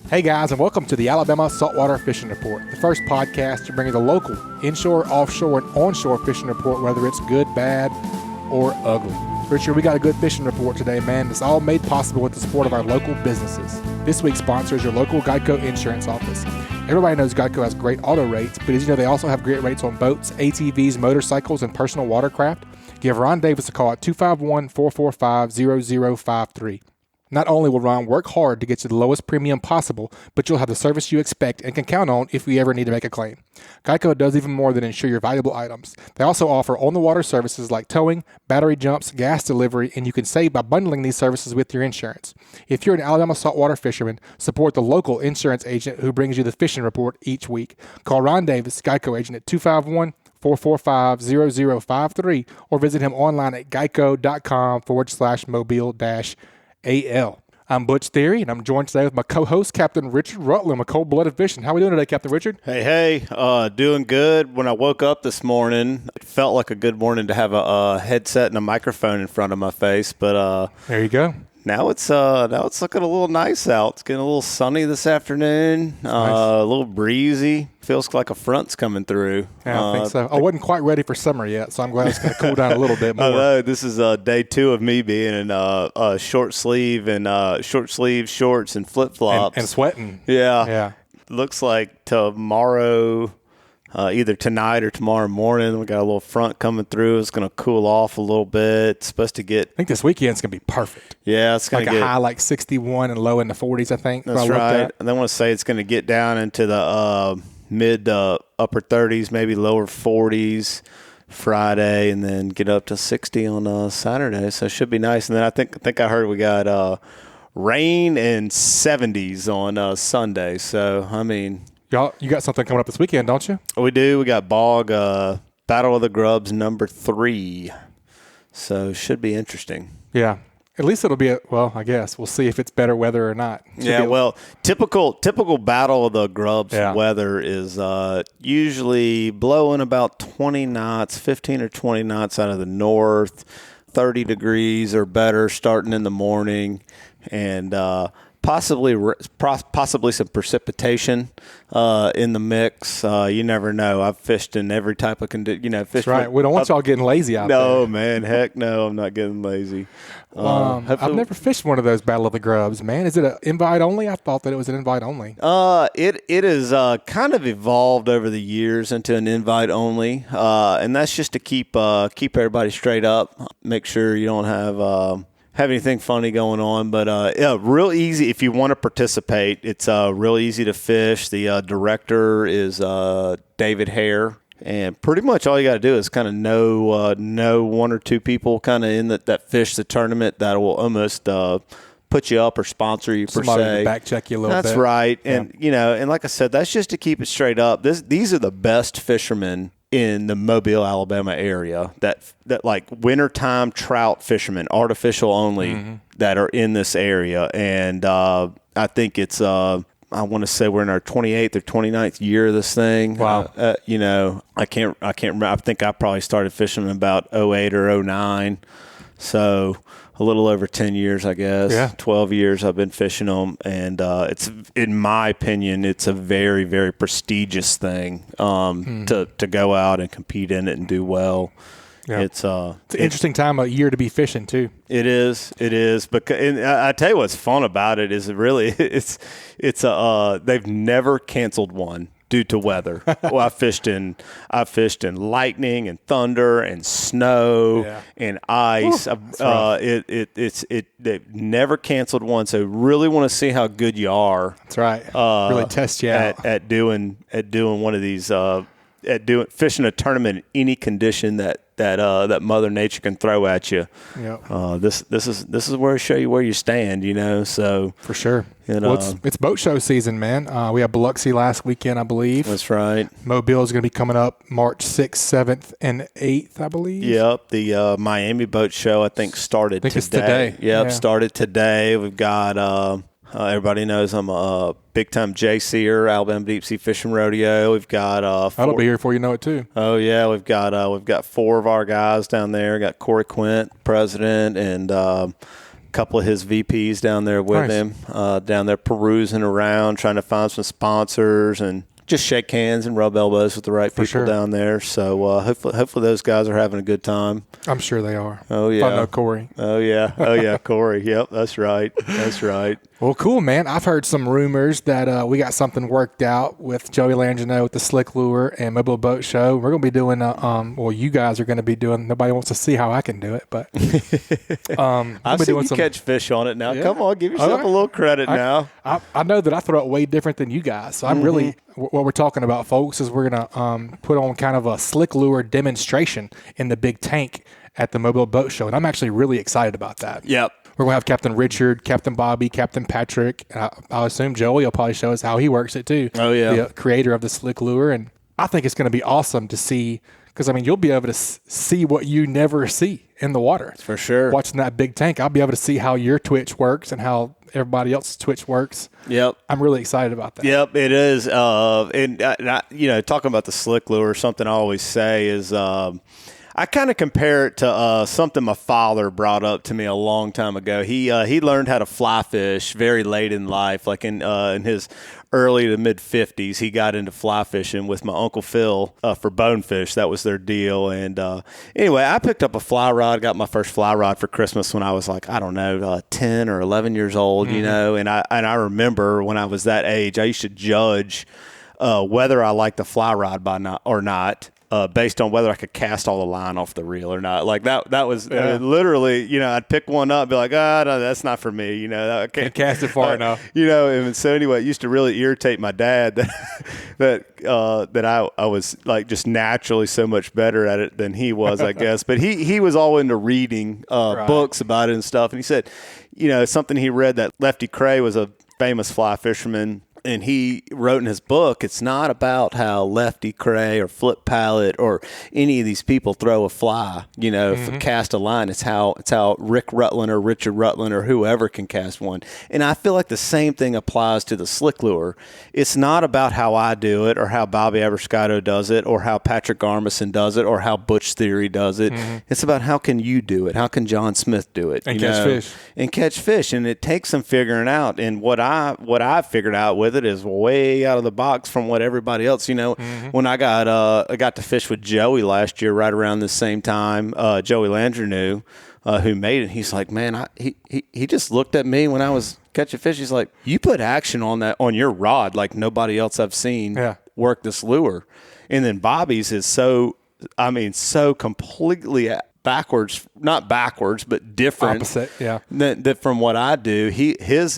Hey guys, and welcome to the Alabama Saltwater Fishing Report, the first podcast to bring you the local inshore, offshore, and onshore fishing report, whether it's good, bad, or ugly. Richard, we got a good fishing report today, man. It's all made possible with the support of our local businesses. This week's sponsor is your local Geico Insurance Office. Everybody knows Geico has great auto rates, but as you know, they also have great rates on boats, ATVs, motorcycles, and personal watercraft. Give Ron Davis a call at 251-445-0053. Not only will Ron work hard to get you the lowest premium possible, but you'll have the service you expect and can count on if you ever need to make a claim. Geico does even more than insure your valuable items. They also offer on-the-water services like towing, battery jumps, gas delivery, and you can save by bundling these services with your insurance. If you're an Alabama saltwater fisherman, support the local insurance agent who brings you the fishing report each week. Call Ron Davis, Geico agent, at 251-445-0053 or visit him online at geico.com/mobile-AL. I'm Butch Theory, and I'm joined today with my co-host, Captain Richard Rutland, a cold-blooded fishing. How are we doing today, Captain Richard? Hey, doing good. When I woke up this morning, it felt like a good morning to have a headset and a microphone in front of my face, but there you go. Now it's looking a little nice out. It's getting a little sunny this afternoon, nice. A little breezy. Feels like a front's coming through. Yeah, I think so. I wasn't quite ready for summer yet, so I'm glad it's going to cool down a little bit more. I know. This is day 2 of me being in short sleeve shorts and flip flops and sweating. Yeah. Looks like tomorrow. Either tonight or tomorrow morning, we got a little front coming through. It's going to cool off a little bit. It's supposed to get. I think this weekend's going to be perfect. Yeah, it's going to get a high like 61 and low in the 40s. I think that's right. And I want to say it's going to get down into the mid upper 30s, maybe lower 40s Friday, and then get up to 60 on Saturday. So it should be nice. And then I think I heard we got rain and 70s on Sunday. So I mean. Y'all, you got something coming up this weekend, don't you? We do. We got Bog Battle of the Grubs #3. So should be interesting. Yeah. At least it'll be I guess. We'll see if it's better weather or not. Typical Battle of the Grubs weather is usually blowing about 20 knots, 15 or 20 knots out of the north, 30 degrees or better starting in the morning, and possibly some precipitation in the mix. You never know. I've fished in every type of condition. That's right. We don't want y'all getting lazy out there. No, man. Heck no. I'm not getting lazy. I've never fished one of those Battle of the Grubs, man. Is it an invite only? I thought that it was an invite only. It has kind of evolved over the years into an invite only, and that's just to keep everybody straight up. Make sure you don't have anything funny going on, but real easy if you want to participate. It's real easy to fish. The director is David Hare, and pretty much all you got to do is kind of know one or two people kind of in that fish the tournament that will almost put you up or sponsor you per Somebody se. To back check you a little bit. That's right, and and like I said, that's just to keep it straight up. These are the best fishermen in the Mobile, Alabama area that like wintertime trout fishermen, artificial only, that are in this area. And I think it's, I want to say we're in our 28th or 29th year of this thing. Wow. I can't remember. I think I probably started fishing in about 08 or 09. So a little over 10 years, I guess. Yeah. 12 years I've been fishing them. And it's, in my opinion, it's a very, very prestigious thing to go out and compete in it and do well. Yeah. It's an interesting time of year to be fishing, too. It is. And I tell you what's fun about it is they've never canceled one due to weather. Well, I fished in lightning and thunder and snow and ice. They've never canceled one. So really want to see how good you are. That's right. Really test you out at doing one of these fishing a tournament in any condition that Mother Nature can throw at you. Yeah. This is where I show you where you stand. So for sure. It's boat show season, man. We had Biloxi last weekend, I believe. That's right. Mobile is going to be coming up March 6th, 7th, and 8th, I believe. Yep. The Miami Boat Show, I think, started today. It's today. Yep, started today. We've got everybody knows I'm a big-time J-Seer, Alabama Deep Sea Fishing Rodeo. We've got that'll be here before you know it, too. Oh, yeah. We've got 4 of our guys down there. Got Corey Quint, president, and couple of his VPs down there with him, down there perusing around, trying to find some sponsors and just shake hands and rub elbows with the right people down there. So hopefully those guys are having a good time. I'm sure they are. Oh, yeah. I know Corey. Oh, yeah, Corey. Yep, that's right. That's right. Well, cool, man. I've heard some rumors that we got something worked out with Joey Langino with the Slick Lure and Mobile Boat Show. We're going to be doing, you guys are going to be doing, nobody wants to see how I can do it, but I've seen you catch fish on it now. Yeah. Come on, give yourself a little credit now. I know that I throw it way different than you guys, so I'm really, what we're talking about, folks, is we're going to put on kind of a Slick Lure demonstration in the big tank at the Mobile Boat Show, and I'm actually really excited about that. Yep. We're going to have Captain Richard, Captain Bobby, Captain Patrick. I'll assume Joey will probably show us how he works it too. Oh, yeah. The creator of the Slick Lure. And I think it's going to be awesome to see, because, you'll be able to see what you never see in the water. For sure. Watching that big tank, I'll be able to see how your twitch works and how everybody else's twitch works. Yep. I'm really excited about that. Yep, it is. And talking about the Slick Lure, something I always say is I kind of compare it to something my father brought up to me a long time ago. He learned how to fly fish very late in life, like in his early to mid 50s. He got into fly fishing with my Uncle Phil for bonefish. That was their deal. And anyway, I picked up a fly rod, got my first fly rod for Christmas when I was like, 10 or 11 years old, and I remember when I was that age, I used to judge whether I liked the fly rod or not. Based on whether I could cast all the line off the reel or not. Like that was literally, I'd pick one up and be like, no, that's not for me. I can't cast it far enough. And so anyway, it used to really irritate my dad that I was like just naturally so much better at it than he was, I guess. But he was all into reading books about it and stuff. And he said, something he read that Lefty Kreh was a famous fly fisherman. And he wrote in his book, it's not about how Lefty Kreh or Flip Pallet or any of these people throw a fly, cast a line. It's how Rick Rutland or Richard Rutland or whoever can cast one. And I feel like the same thing applies to the Slick Lure. It's not about how I do it or how Bobby Abruscato does it or how Patrick Armisen does it or how Butch Theory does it. It's about how can you do it? How can John Smith do it? And catch fish. And catch fish. And it takes some figuring out. And what I figured out with it is way out of the box from what everybody else, when I got to fish with Joey last year right around the same time, Joey Landrenew, who made it, he's like, man, he just looked at me when I was catching fish. He's like, you put action on your rod like nobody else I've seen work this lure. And then Bobby's is so completely not backwards, but different. Opposite, yeah. That from what I do, his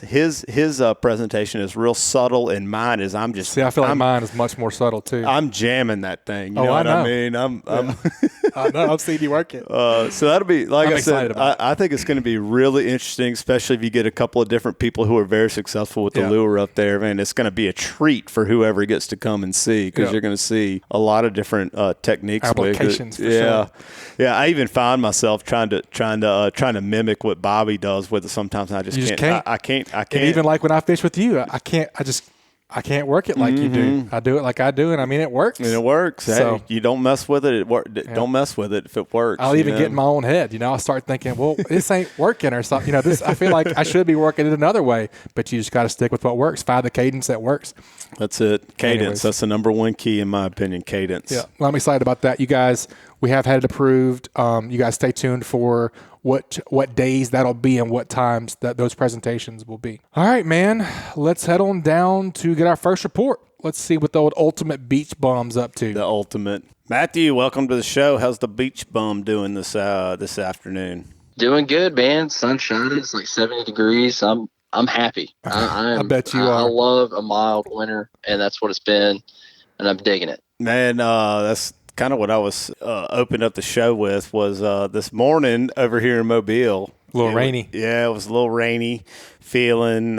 presentation is real subtle, and mine is I feel like mine is much more subtle too. I'm jamming that thing. You know what I mean? I know. I've seen you work it. So that'll be like I said. I think it's going to be really interesting, especially if you get a couple of different people who are very successful with the lure up there. Man, it's going to be a treat for whoever gets to come and see because you're going to see a lot of different techniques, applications. For sure. Yeah. I even find myself trying to mimic what Bobby does with it sometimes. And I just can't. I can't. And even like when I fish with you, I can't work it like you do. I do it like I do, and it works. And it works. So hey, you don't mess with it. Don't mess with it if it works. I'll even get in my own head. I'll start thinking, well, this ain't working or something. This I feel like I should be working it another way. But you just got to stick with what works. Find the cadence that works. That's it. Cadence. Anyways. That's the number one key in my opinion. Cadence. Yeah. Well, I'm excited about that. You guys, we have had it approved. You guys stay tuned for what days that'll be and what times that those presentations will be. All right, man. Let's head on down to get our first report. Let's see what the old Ultimate Beach Bum's up to. The Ultimate. Matthew, welcome to the show. How's the Beach Bum doing this afternoon? Doing good, man. Sun shining. It's like 70 degrees. I'm happy. I bet you are. I love a mild winter, and that's what it's been, and I'm digging it. Man, that's kind of what I was opened up the show with was this morning over here in Mobile. A little rainy. It was a little rainy, feeling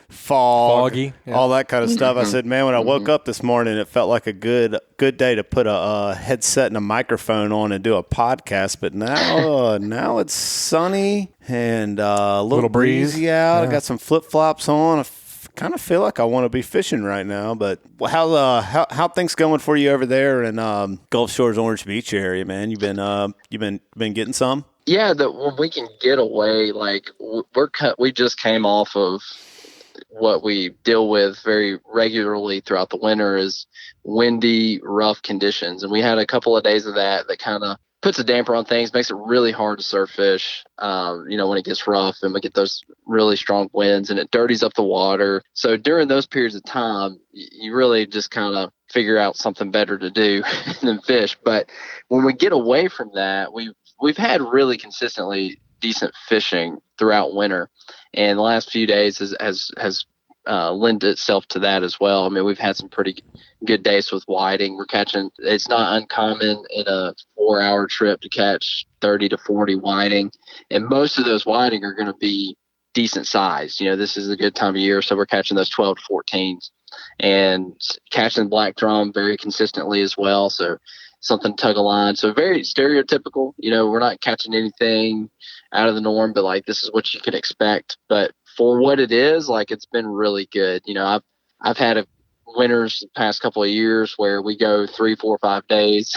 foggy, all that kind of stuff. I said, man, when I woke up this morning, it felt like a good day to put a headset and a microphone on and do a podcast. But now it's sunny and a little breezy out. Yeah. I got some flip-flops on. I kind of feel like I want to be fishing right now. But how things going for you over there in Gulf Shores, Orange Beach area, man? You've been getting some? Yeah, that when we can get away, like we just came off of what we deal with very regularly throughout the winter is windy, rough conditions. And we had a couple of days of that kind of puts a damper on things, makes it really hard to surf fish, when it gets rough and we get those really strong winds and it dirties up the water. So during those periods of time, you really just kind of figure out something better to do than fish. But when we get away from that, we've had really consistently decent fishing throughout winter, and the last few days has lent itself to that as well. I mean, we've had some pretty good days with whiting. We're catching. It's not uncommon in a 4-hour trip to catch 30 to 40 whiting, and most of those whiting are going to be decent sized. This is a good time of year, so we're catching those 12 to 14s, and catching black drum very consistently as well. So something tug a line. So very stereotypical. We're not catching anything out of the norm, but like this is what you can expect. But for what it is, like it's been really good. I've had winters the past couple of years where we go 3, 4, 5 days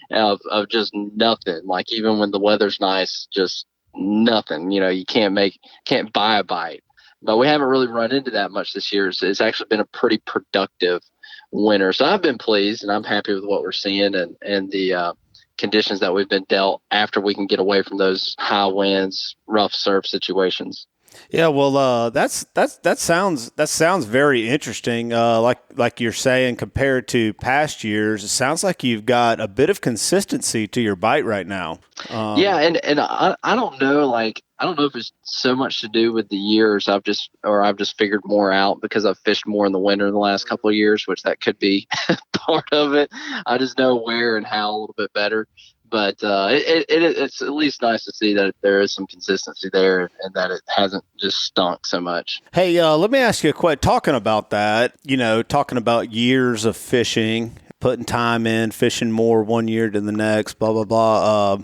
of just nothing. Like even when the weather's nice, just nothing. You can't buy a bite. But we haven't really run into that much this year. So it's actually been a pretty productive winter. So I've been pleased and I'm happy with what we're seeing and the conditions that we've been dealt after we can get away from those high winds, rough surf situations. Yeah, well, that sounds very interesting. Like you're saying, compared to past years, it sounds like you've got a bit of consistency to your bite right now. Yeah, and I don't know, I don't know if it's so much to do with the years I've just figured more out because I've fished more in the winter in the last couple of years, which that could be part of it. I just know where and how a little bit better. But it's at least nice to see that there is some consistency there and that it hasn't just stunk so much. Hey, let me ask you a question. Talking about that, talking about years of fishing, putting time in, fishing more one year to the next, blah, blah, blah.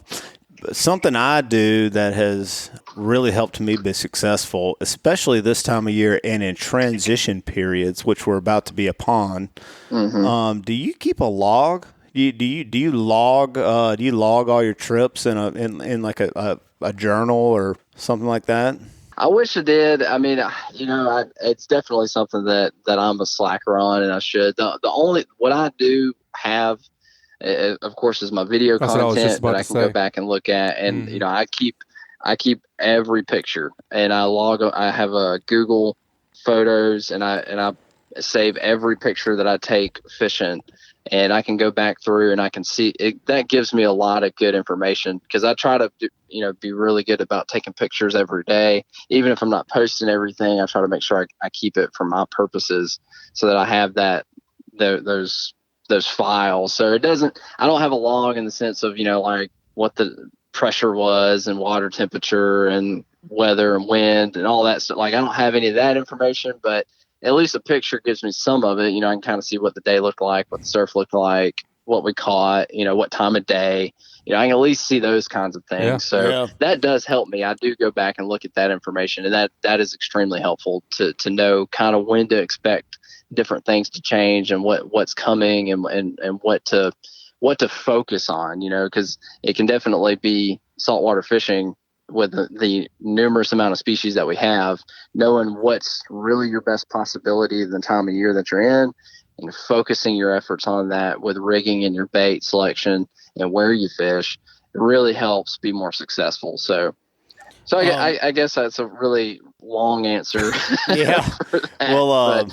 Something I do that has really helped me be successful, especially this time of year and in transition periods, which we're about to be upon. Mm-hmm. Do you keep a log? Do you log all your trips in like a journal or something like that? I wish I did. I mean, it's definitely something that I'm a slacker on, and I should. The only what I do have, of course, is my video content that I can go back and look at, and I keep every picture, and I have a Google Photos, and I save every picture that I take fishing. And I can go back through and I can see it. That gives me a lot of good information because I try to, be really good about taking pictures every day. Even if I'm not posting everything, I try to make sure I keep it for my purposes so that I have those files. So I don't have a log in the sense of, like what the pressure was and water temperature and weather and wind and all that stuff. Like I don't have any of that information, but at least a picture gives me some of it. I can kind of see what the day looked like, what the surf looked like, what we caught, what time of day. I can at least see those kinds of things. That does help me. I do go back and look at that information, and that is extremely helpful to know kind of when to expect different things to change and what's coming and what to focus on, because it can definitely be saltwater fishing with the numerous amount of species that we have, knowing what's really your best possibility the time of year that you're in and focusing your efforts on that with rigging and your bait selection and where you fish, it really helps be more successful. So I guess that's a really long answer. Yeah. Well,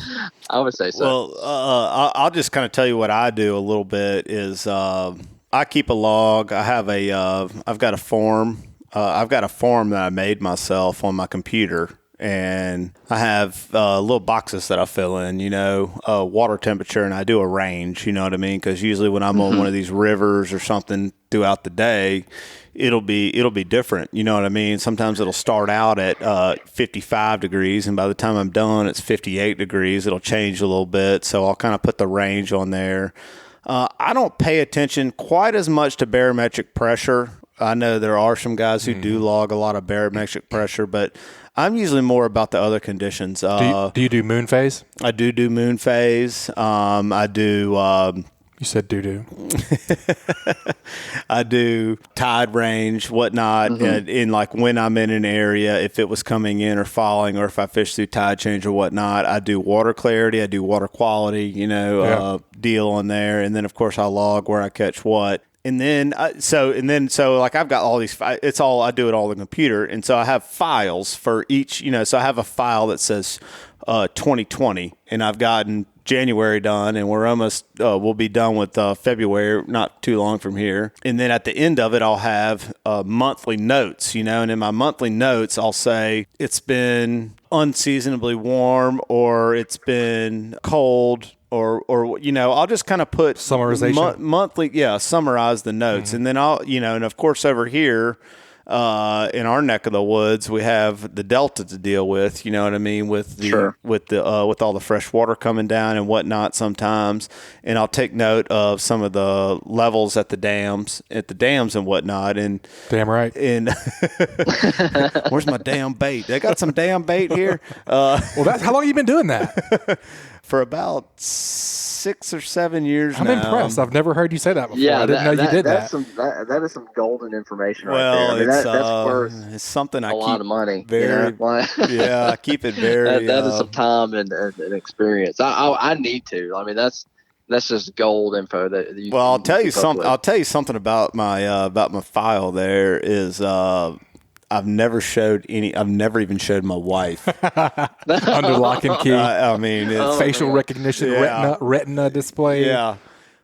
I would say so. Well, I'll just kind of tell you what I do a little bit is I keep a log. I've got a form. I've got a form that I made myself on my computer, and I have little boxes that I fill in, water temperature, and I do a range, you know what I mean? Because usually when I'm on one of these rivers or something throughout the day, it'll be different, you know what I mean? Sometimes it'll start out at 55 degrees, and by the time I'm done, it's 58 degrees. It'll change a little bit, so I'll kind of put the range on there. I don't pay attention quite as much to barometric pressure. I know there are some guys who do log a lot of barometric pressure, but I'm usually more about the other conditions. Do you do moon phase? I do moon phase. I do You said doo-doo. I do tide range, whatnot, in like when I'm in an area, if it was coming in or falling, or if I fish through tide change or whatnot. I do water clarity, I do water quality, deal on there. And then, of course, I log where I catch what. And then, so like I've got all these, it's all, I do it all in the computer. And so I have files for each, so I have a file that says 2020, and I've gotten January done, and we're almost, we'll be done with February, not too long from here. And then at the end of it, I'll have monthly notes, and in my monthly notes, I'll say it's been unseasonably warm, or it's been cold, or I'll just kind of put summarization monthly, summarize the notes. And then I'll, and of course over here, in our neck of the woods, we have the delta to deal with, you know what I mean, with the with all the fresh water coming down and whatnot sometimes. And I'll take note of some of the levels at the dams and whatnot. And damn right. And where's my damn bait? They got some damn bait here. Well, that's how long have you been doing that? For about 6 or 7 years now. I'm impressed. I've never heard you say that before. Yeah, I didn't know you did that. That is some golden information well, right there. I mean, it's, that's worth it's something I a keep lot of money. Very, I keep it very. that is some time and experience. I need to. I mean, that's just gold info that you. Well, I'll tell you something. I'll tell you something about my file. There is. I've never even showed my wife. Under lock and key. I mean, it's facial recognition, retina display. Yeah.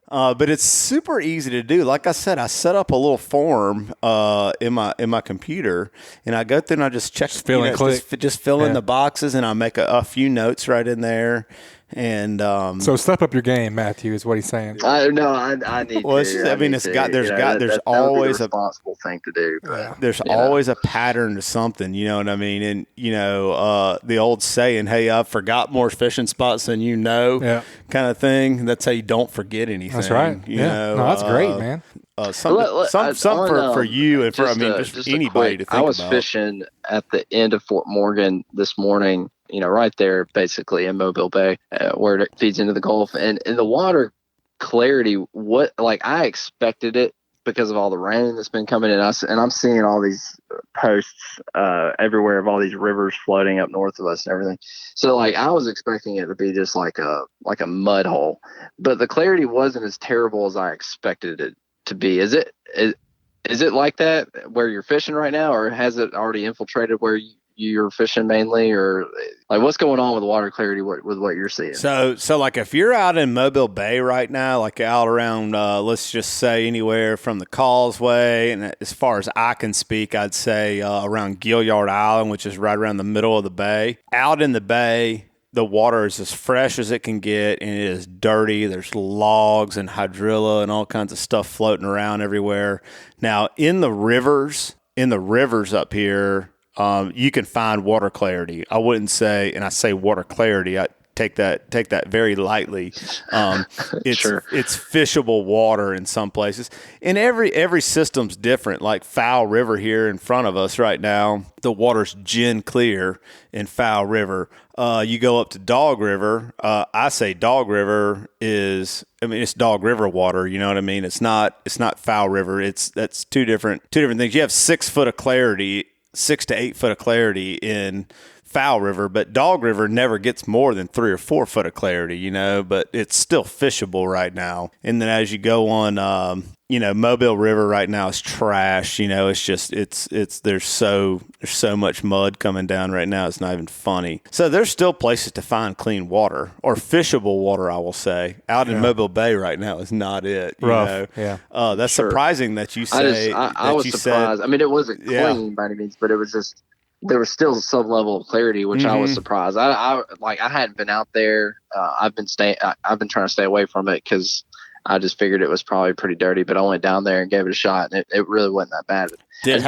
But it's super easy to do. Like I said, I set up a little form in my computer, and I go through and I just check, just fill in the boxes, and I make a few notes right in there. And so step up your game, Matthew, is what he's saying. I need well, to. There's always a responsible thing to do. But, there's always a pattern to something, you know what I mean? And the old saying, "Hey, I've forgot more fishing spots than you know," kind of thing. That's how you don't forget anything. That's right. No, that's great, man. Some for you and for just anybody to think about. I was fishing at the end of Fort Morgan this morning. Right there, basically in Mobile Bay, where it feeds into the Gulf, and the water clarity. I expected it because of all the rain that's been coming in. And I'm seeing all these posts everywhere of all these rivers flooding up north of us and everything. So I was expecting it to be just like a mud hole, but the clarity wasn't as terrible as I expected it to be. Is it like that where you're fishing right now, or has it already infiltrated where you're fishing mainly, or what's going on with water clarity with what you're seeing? So if you're out in Mobile Bay right now, like out around, let's just say anywhere from the Causeway, and as far as I can speak, I'd say around Gilliard Island, which is right around the middle of the bay. Out in the bay, the water is as fresh as it can get, and it is dirty. There's logs and hydrilla and all kinds of stuff floating around everywhere. Now, in the rivers up here, you can find water clarity. I wouldn't say, and I say water clarity, I take that very lightly. It's fishable water in some places, and every system's different. Like Foul River here in front of us right now, the water's gin clear in Foul River. You go up to Dog River. I say Dog River it's Dog River water. You know what I mean? It's not Foul River. That's two different things. You have 6 foot of clarity. 6 to 8 foot of clarity in Foul River, but Dog River never ggets more than 3 or 4 foot of clarity, but it's still fishable right now. And then as you go on, Mobile River right now is trash. There's so much mud coming down right now. It's not even funny. So there's still places to find clean water or fishable water, I will say. Out in Mobile Bay right now is not it. Rough. Yeah. That's surprising that you say. I was surprised. It wasn't clean by any means, but it was just, there was still some level of clarity, which I was surprised. I hadn't been out there. I've been trying to stay away from it because I just figured it was probably pretty dirty. But I went down there and gave it a shot, and it really wasn't that bad. Did it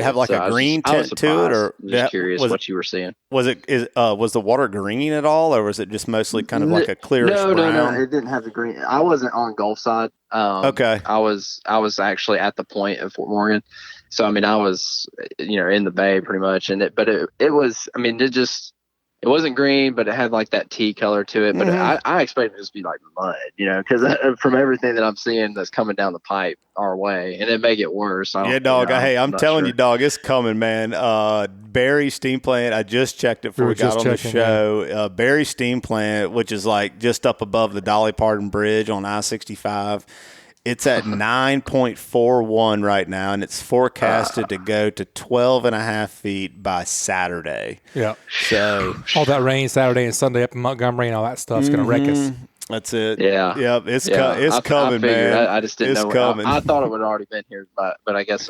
have a green tint to it, or just curious what you were seeing? Was the water green at all, or was it just mostly kind of like a clearish brown? No, it didn't have the green. I wasn't on Gulf side. Okay, I was actually at the point of Fort Morgan. So, I was, in the bay pretty much. It it wasn't green, but it had like that tea color to it. But I expected it to be like mud, because from everything that I'm seeing that's coming down the pipe our way, and it may get worse. Yeah, dog. Hey, I'm telling you, dog, it's coming, man. Barry Steam Plant, I just checked it before we got on the show. Yeah. Barry Steam Plant, which is like just up above the Dolly Parton Bridge on I-65. It's at 9.41 right now, and it's forecasted to go to 12.5 feet by Saturday. Yeah. So all that rain Saturday and Sunday up in Montgomery and all that stuff's going to wreck us. That's it. Yeah. Yep. It's coming, man. I just didn't know. Coming. I thought it would have already been here, but I guess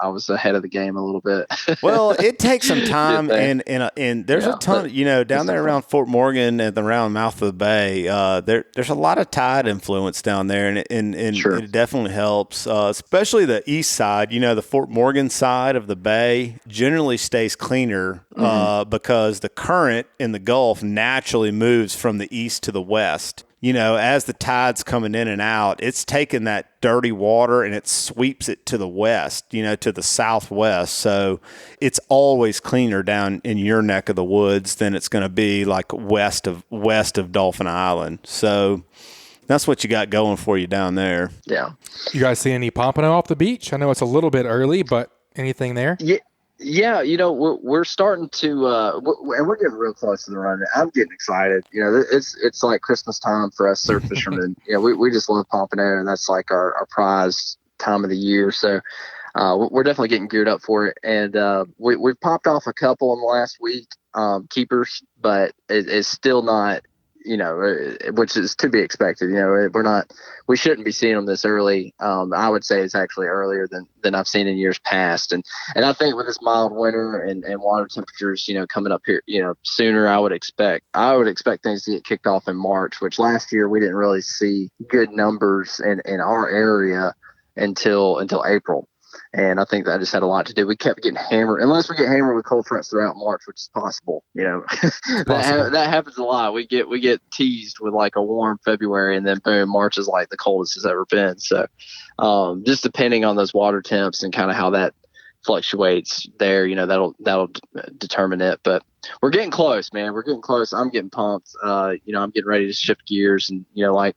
I was ahead of the game a little bit. Well, it takes some time, and there's a ton. Down there around Fort Morgan and around mouth of the bay. There's a lot of tide influence down there, and sure. It definitely helps, especially the east side. The Fort Morgan side of the bay generally stays cleaner because the current in the Gulf naturally moves from the east to the west. As the tide's coming in and out, it's taking that dirty water and it sweeps it to the west, to the southwest. So it's always cleaner down in your neck of the woods than it's going to be like west of Dolphin Island. So that's what you got going for you down there. Yeah. You guys see any pompano off the beach? I know it's a little bit early, but anything there? Yeah. Yeah, we're starting to, and we're getting real close to the run. I'm getting excited. It's like Christmas time for us surf fishermen. We just love pompano, and that's like our prized time of the year. So we're definitely getting geared up for it. And we've popped off a couple in the last week, keepers, but it's still not, which is to be expected. We shouldn't be seeing them this early. I would say it's actually earlier than I've seen in years past. And I think with this mild winter and water temperatures, coming up here, sooner, I would expect things to get kicked off in March, which last year we didn't really see good numbers in our area until April. And I think that just had a lot to do. We kept getting hammered, unless we get hammered with cold fronts throughout March, which is possible. That happens a lot. We get teased with like a warm February, and then boom, March is like the coldest it's ever been. So, just depending on those water temps and kind of how that fluctuates there, that'll determine it. But we're getting close, man. We're getting close. I'm getting pumped. I'm getting ready to shift gears, and like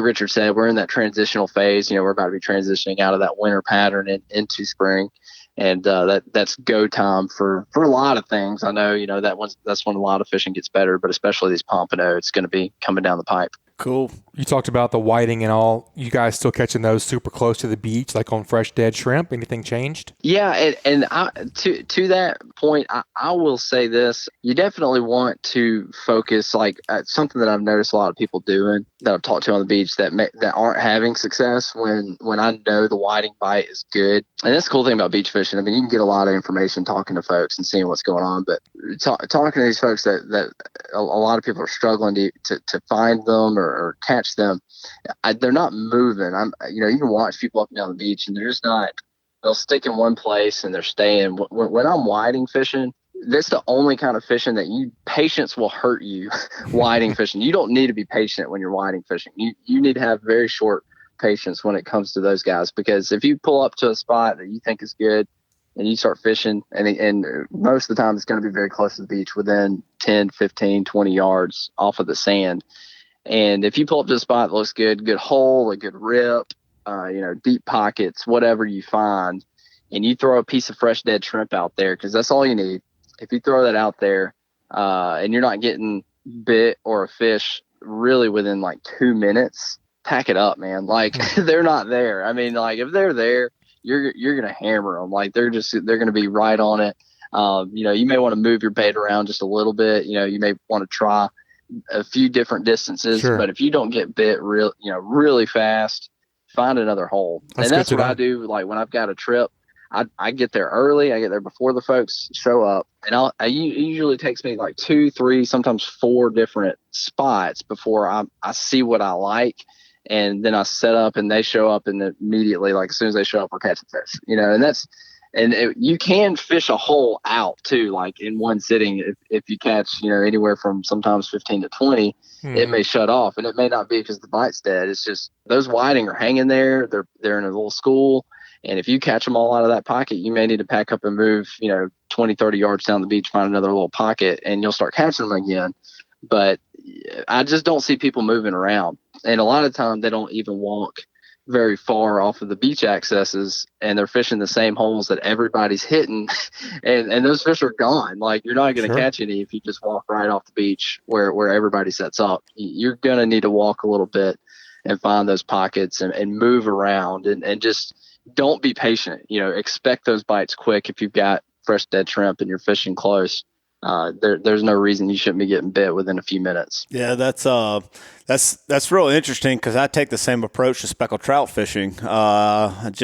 Richard said, we're in that transitional phase. We're about to be transitioning out of that winter pattern into spring, and that's go time for a lot of things. I know that's when a lot of fishing gets better, but especially these pompano, it's going to be coming down the pipe. Cool. You talked about the whiting and all. You guys still catching those super close to the beach, like on fresh dead shrimp? Anything changed? Yeah, and to that point, I will say this: you definitely want to focus, like something that I've noticed a lot of people doing that I've talked to on the beach that aren't having success when I know the whiting bite is good. And that's the cool thing about beach fishing. I mean, you can get a lot of information talking to folks and seeing what's going on, but talking to these folks that a lot of people are struggling to find them or catch them. They're not moving. You can watch people up and down the beach, and they're just not. They'll stick in one place and they're staying. When I'm whiting fishing, that's the only kind of fishing that patience will hurt you. Whiting fishing, you don't need to be patient when you're whiting fishing. You need to have very short patience when it comes to those guys, because if you pull up to a spot that you think is good and you start fishing, and most of the time it's going to be very close to the beach, within 10, 15, 20 yards off of the sand. And if you pull up to a spot that looks good hole, a good rip, deep pockets, whatever you find, and you throw a piece of fresh dead shrimp out there, because that's all you need. If you throw that out there and you're not getting bit or a fish really within like 2 minutes, pack it up, man. Like they're not there. I mean, like if they're there, you're going to hammer them. Like they're going to be right on it. You may want to move your bait around just a little bit. You may want to try a few different distances, sure. But if you don't get bit really fast, find another hole. That's what I do. Like when I've got a trip, I get there early. I get there before the folks show up, and it usually takes me like 2, 3, sometimes 4 different spots before I see what I like. And then I set up and they show up, and immediately, like as soon as they show up, we're catching fish, you can fish a hole out too, like in one sitting. If you catch, anywhere from sometimes 15 to 20, it may shut off, and it may not be because the bite's dead. It's just those whiting are hanging there. They're in a little school. And if you catch them all out of that pocket, you may need to pack up and move, 20, 30 yards down the beach, find another little pocket, and you'll start catching them again. But I just don't see people moving around. And a lot of times they don't even walk very far off of the beach accesses, and they're fishing the same holes that everybody's hitting. and those fish are gone. Like, you're not going to catch any if you just walk right off the beach where everybody sets up. You're going to need to walk a little bit and find those pockets and move around and just don't be patient. Expect those bites quick. If you've got fresh dead shrimp and you're fishing close, there's no reason you shouldn't be getting bit within a few minutes. Yeah, that's real interesting, because I take the same approach to speckled trout fishing. Everybody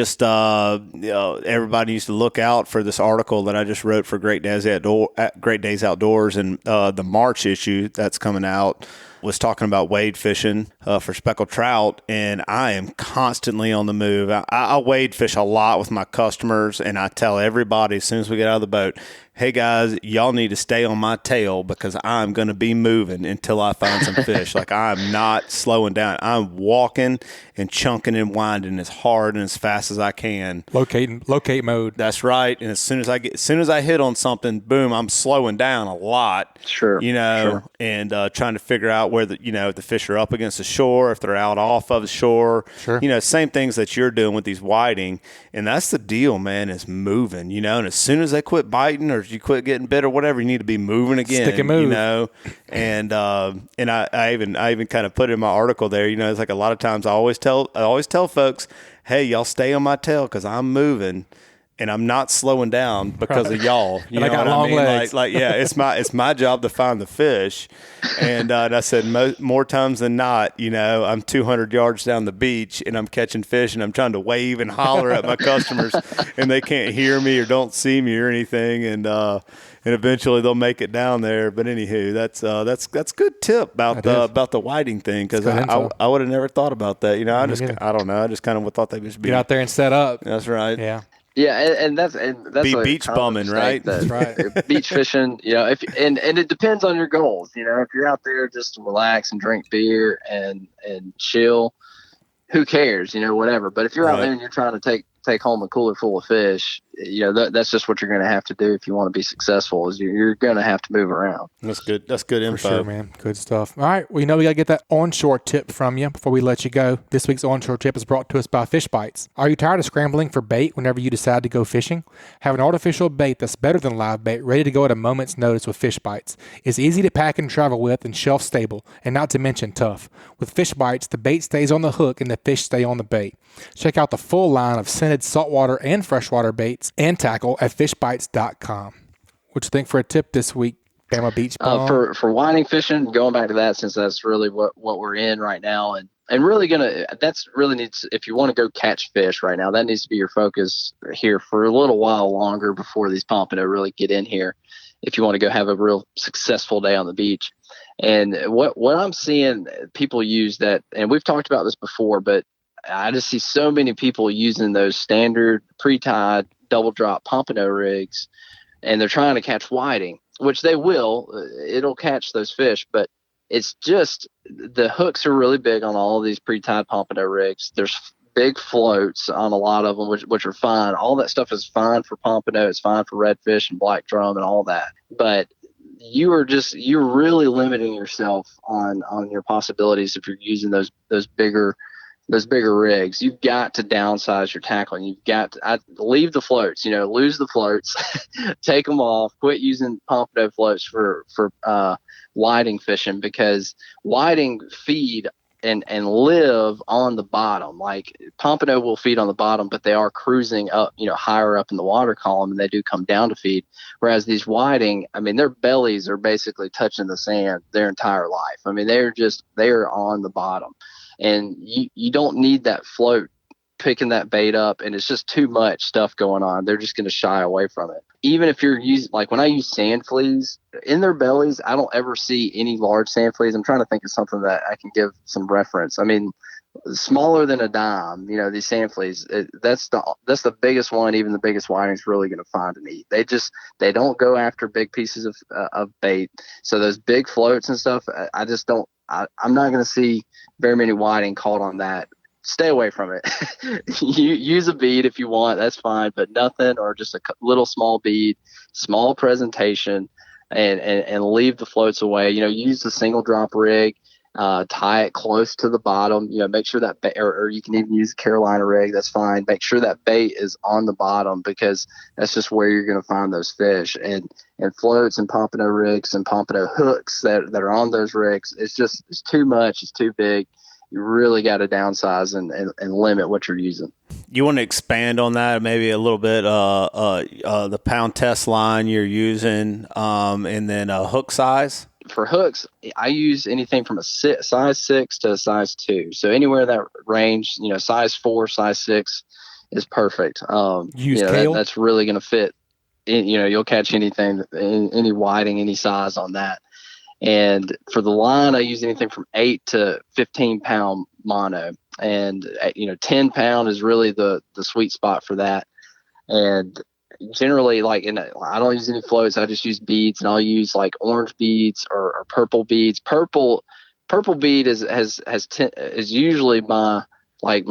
needs to look out for this article that I just wrote for Great Days Outdoors, and the March issue that's coming out was talking about wade fishing for speckled trout, and I am constantly on the move. I wade fish a lot with my customers, and I tell everybody as soon as we get out of the boat, hey guys, y'all need to stay on my tail, because I'm going to be moving until I find some fish. Like, I'm not slowing down. I'm walking and chunking and winding as hard and as fast as I can. Locate mode. That's right. And as soon as I hit on something, boom, I'm slowing down a lot. Sure. And trying to figure out where if the fish are up against the shore, if they're out off of the shore. Sure. Same things that you're doing with these whiting. And that's the deal, man, is moving, and as soon as they quit biting or you quit getting bit or whatever, you need to be moving again. Stick and move. And I even kind of put in my article there, it's like a lot of times I always tell folks, hey, y'all stay on my tail, because I'm moving and I'm not slowing down because of y'all. And I got long legs. Yeah, it's my job to find the fish. And I said more times than not, I'm 200 yards down the beach and I'm catching fish and I'm trying to wave and holler at my customers and they can't hear me or don't see me or anything. And eventually they'll make it down there. But anywho, that's good tip about the whiting thing, because I would have never thought about that. I don't know. I just kind of thought they just get out there and set up. That's right. Yeah. Yeah, and that's be beach bumming, right? That's right. Beach fishing, and it depends on your goals. If you're out there just to relax and drink beer and chill, who cares? Whatever. But if you're out there and you're trying to take home a cooler full of fish, that's just what you're going to have to do if you want to be successful. Is you're going to have to move around. That's good. That's good info. For sure, man. Good stuff. All right. Well, we got to get that onshore tip from you before we let you go. This week's onshore tip is brought to us by Fishbites. Are you tired of scrambling for bait whenever you decide to go fishing? Have an artificial bait that's better than live bait, ready to go at a moment's notice with Fishbites. It's easy to pack and travel with, and shelf stable, and not to mention tough. With Fishbites, the bait stays on the hook and the fish stay on the bait. Check out the full line of scented saltwater and freshwater baits and tackle at fishbites.com. What you think for a tip this week, Bama Beach Bum? For whiting fishing, going back to that, since that's really what we're in right now, and really needs, if you want to go catch fish right now, that needs to be your focus here for a little while longer before these pompano really get in here, if you want to go have a real successful day on the beach. And what I'm seeing people use that, and we've talked about this before, but I just see so many people using those standard pre-tied double drop pompano rigs, and they're trying to catch whiting, which they will. It'll catch those fish, but it's just the hooks are really big on all of these pre-tied pompano rigs. There's big floats on a lot of them, which are fine. All that stuff is fine for pompano. It's fine for redfish and black drum and all that. But you're really limiting yourself on your possibilities if you're using those bigger rigs. You've got to downsize your tackling. You've got to leave the floats, lose the floats, take them off, quit using pompano floats for whiting fishing, because whiting feed and live on the bottom. Like, pompano will feed on the bottom, but they are cruising up, higher up in the water column, and they do come down to feed. Whereas these whiting, their bellies are basically touching the sand their entire life. They are on the bottom. And you don't need that float picking that bait up, and it's just too much stuff going on. They're just going to shy away from it. Even if you're using, like when I use sand fleas, in their bellies, I don't ever see any large sand fleas. I'm trying to think of something that I can give some reference. Smaller than a dime, these sand fleas, that's the biggest one. Even the biggest whiting's really going to find and eat. They don't go after big pieces of bait. So those big floats and stuff, I'm not going to see very many whiting caught on that stay away from it. You use a bead if you want, that's fine, but nothing, or just a little small bead, small presentation, and leave the floats away. Use the single drop rig, tie it close to the bottom. Make sure that or you can even use a Carolina rig. That's fine. Make sure that bait is on the bottom, because that's just where you're going to find those fish. And floats and pompano rigs and pompano hooks that are on those rigs, it's too much. It's too big. You really got to downsize and limit what you're using. You want to expand on that maybe a little bit, the pound test line you're using, and then hook size? For hooks, I use anything from a size 6 to a size 2. So anywhere in that range, size 4, size 6 is perfect. Use Kale? That's really going to fit. You'll catch anything, any whiting, any size on that. And for the line, I use anything from 8 to 15 pound mono, and 10 pound is really the sweet spot for that. And generally, I don't use any floats. I just use beads, and I'll use like orange beads or purple beads. Purple bead is usually my